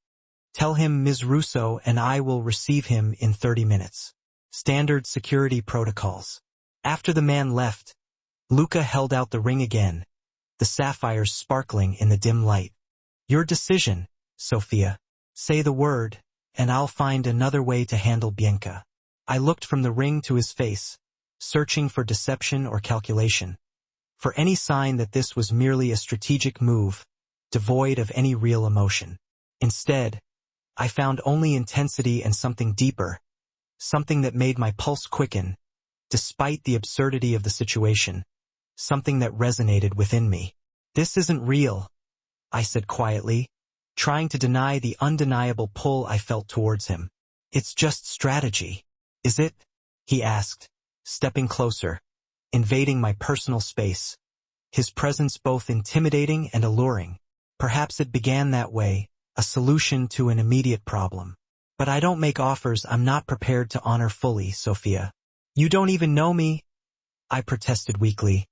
Speaker 1: Tell him Ms. Russo and I will receive him in 30 minutes. Standard security protocols. After the man left, Luca held out the ring again, the sapphires sparkling in the dim light. Your decision, Sophia. Say the word, and I'll find another way to handle Bianca. I looked from the ring to his face, searching for deception or calculation, for any sign that this was merely a strategic move, devoid of any real emotion. Instead, I found only intensity and something deeper, something that made my pulse quicken, despite the absurdity of the situation, something that resonated within me. This isn't real, I said quietly, trying to deny the undeniable pull I felt towards him. It's just strategy, is it? He asked, stepping closer, invading my personal space, his presence both intimidating and alluring. Perhaps it began that way, a solution to an immediate problem. But I don't make offers I'm not prepared to honor fully, Sophia. You don't even know me, I protested weakly,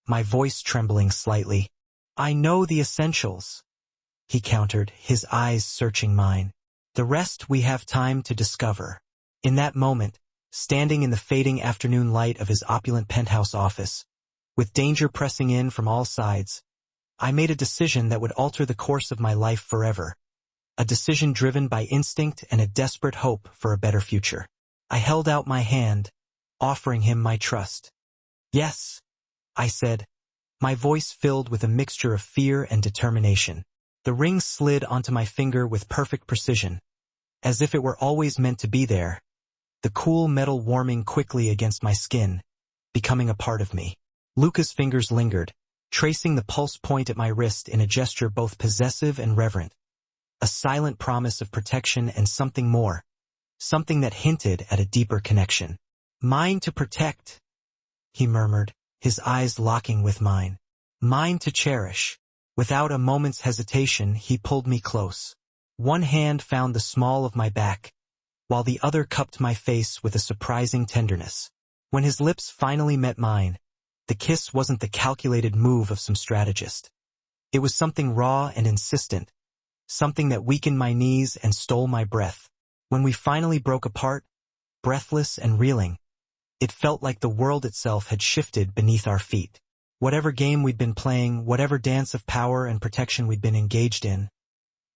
Speaker 1: my voice trembling slightly. I know the essentials, he countered, his eyes searching mine. The rest we have time to discover. In that moment, standing in the fading afternoon light of his opulent penthouse office, with danger pressing in from all sides, I made a decision that would alter the course of my life forever. A decision driven by instinct and a desperate hope for a better future. I held out my hand, offering him my trust. Yes, I said, my voice filled with a mixture of fear and determination. The ring slid onto my finger with perfect precision, as if it were always meant to be there, the cool metal warming quickly against my skin, becoming a part of me. Luca's fingers lingered, tracing the pulse point at my wrist in a gesture both possessive and reverent. a silent promise of protection and something more, something that hinted at a deeper connection. Mine to protect, he murmured, his eyes locking with mine. Mine to cherish. Without a moment's hesitation, he pulled me close. One hand found the small of my back, while the other cupped my face with a surprising tenderness. When his lips finally met mine, the kiss wasn't the calculated move of some strategist. It was something raw and insistent, something that weakened my knees and stole my breath. When we finally broke apart, breathless and reeling, it felt like the world itself had shifted beneath our feet. Whatever game we'd been playing, whatever dance of power and protection we'd been engaged in,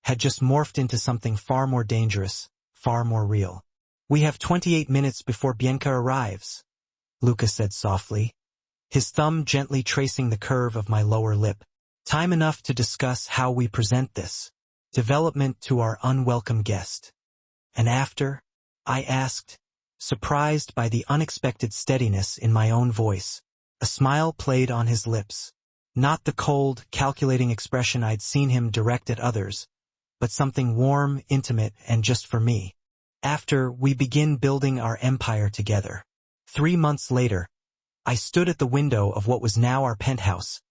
Speaker 1: had just morphed into something far more dangerous, far more real. "We have 28 minutes before Bianca arrives," Luca said softly, his thumb gently tracing the curve of my lower lip. "Time enough to discuss how we present this development to our unwelcome guest." "And after?" I asked, surprised by the unexpected steadiness in my own voice. A smile played on his lips. Not the cold, calculating expression I'd seen him direct at others, but something warm, intimate, and just for me. "After we begin building our empire together." 3 months later, I stood at the window of what was now our penthouse,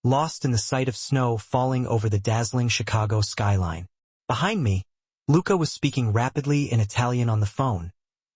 Speaker 1: lost in the sight of snow falling over the dazzling Chicago skyline. Behind me, Luca was speaking rapidly in Italian on the phone,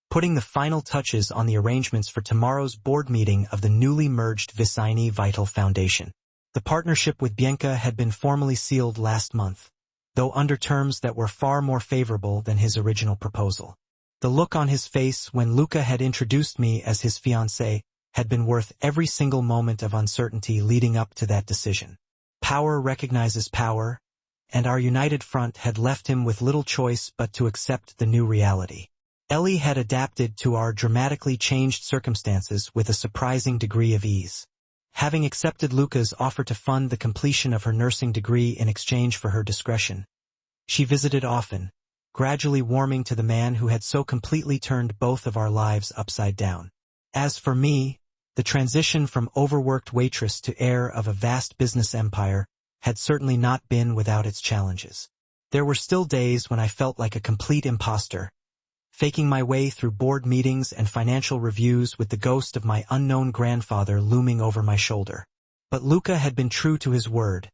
Speaker 1: putting the final touches on the arrangements for tomorrow's board meeting of the newly merged Vicini Vital Foundation. The partnership with Bianca had been formally sealed last month, though under terms that were far more favorable than his original proposal. The look on his face when Luca had introduced me as his fiancé had been worth every single moment of uncertainty leading up to that decision. Power recognizes power, and our united front had left him with little choice but to accept the new reality. Ellie had adapted to our dramatically changed circumstances with a surprising degree of ease. Having accepted Luca's offer to fund the completion of her nursing degree in exchange for her discretion, she visited often, gradually warming to the man who had so completely turned both of our lives upside down. As for me, the transition from overworked waitress to heir of a vast business empire had certainly not been without its challenges. There were still days when I felt like a complete imposter, faking my way through board meetings and financial reviews with the ghost of my unknown grandfather looming over my shoulder. But Luca had been true to his word,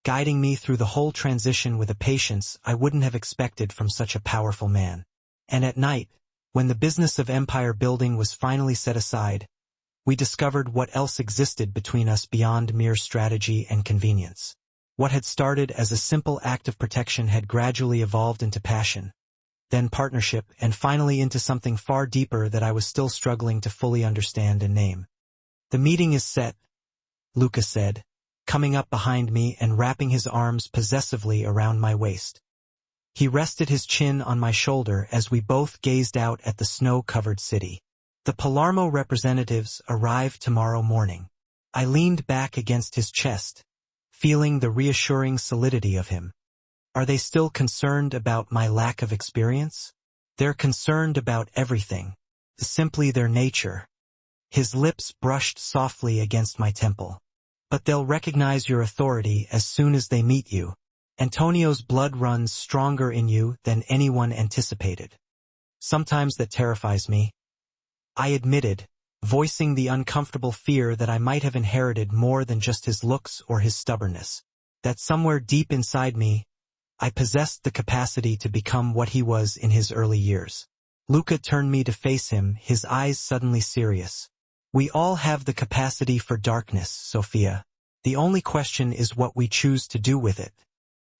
Speaker 1: guiding me through the whole transition with a patience I wouldn't have expected from such a powerful man. And at night, when the business of empire building was finally set aside, we discovered what else existed between us beyond mere strategy and convenience. What had started as a simple act of protection had gradually evolved into passion, then partnership, and finally into something far deeper that I was still struggling to fully understand and name. "The meeting is set," Luca said, coming up behind me and wrapping his arms possessively around my waist. He rested his chin on my shoulder as we both gazed out at the snow-covered city. "The Palermo representatives arrive tomorrow morning." I leaned back against his chest, feeling the reassuring solidity of him. Are they still concerned about my lack of experience? They're concerned about everything, simply their nature. His lips brushed softly against my temple. "But they'll recognize your authority as soon as they meet you. Antonio's blood runs stronger in you than anyone anticipated." "Sometimes that terrifies me," I admitted, voicing the uncomfortable fear that I might have inherited more than just his looks or his stubbornness. That somewhere deep inside me, I possessed the capacity to become what he was in his early years. Luca turned me to face him, his eyes suddenly serious. "We all have the capacity for darkness, Sophia. The only question is what we choose to do with it."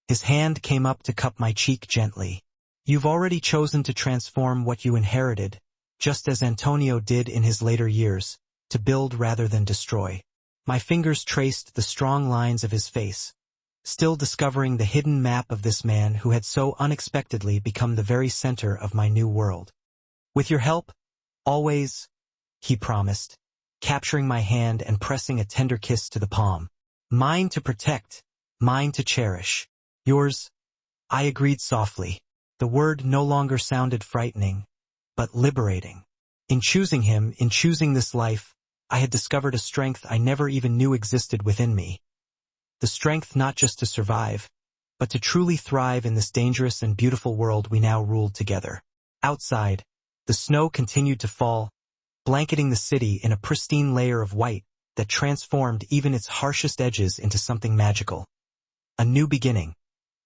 Speaker 1: His hand came up to cup my cheek gently. "You've already chosen to transform what you inherited, just as Antonio did in his later years, to build rather than destroy." My fingers traced the strong lines of his face, still discovering the hidden map of this man who had so unexpectedly become the very center of my new world. "With your help, always," he promised, capturing my hand and pressing a tender kiss to the palm. "Mine to protect, mine to cherish. Yours," I agreed softly. The word no longer sounded frightening, but liberating. In choosing him, in choosing this life, I had discovered a strength I never even knew existed within me. The strength not just to survive, but to truly thrive in this dangerous and beautiful world we now ruled together. Outside, the snow continued to fall, blanketing the city in a pristine layer of white that transformed even its harshest edges into something magical. A new beginning,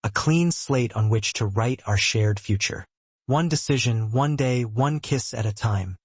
Speaker 1: a clean slate on which to write our shared future. One decision, one day, one kiss at a time.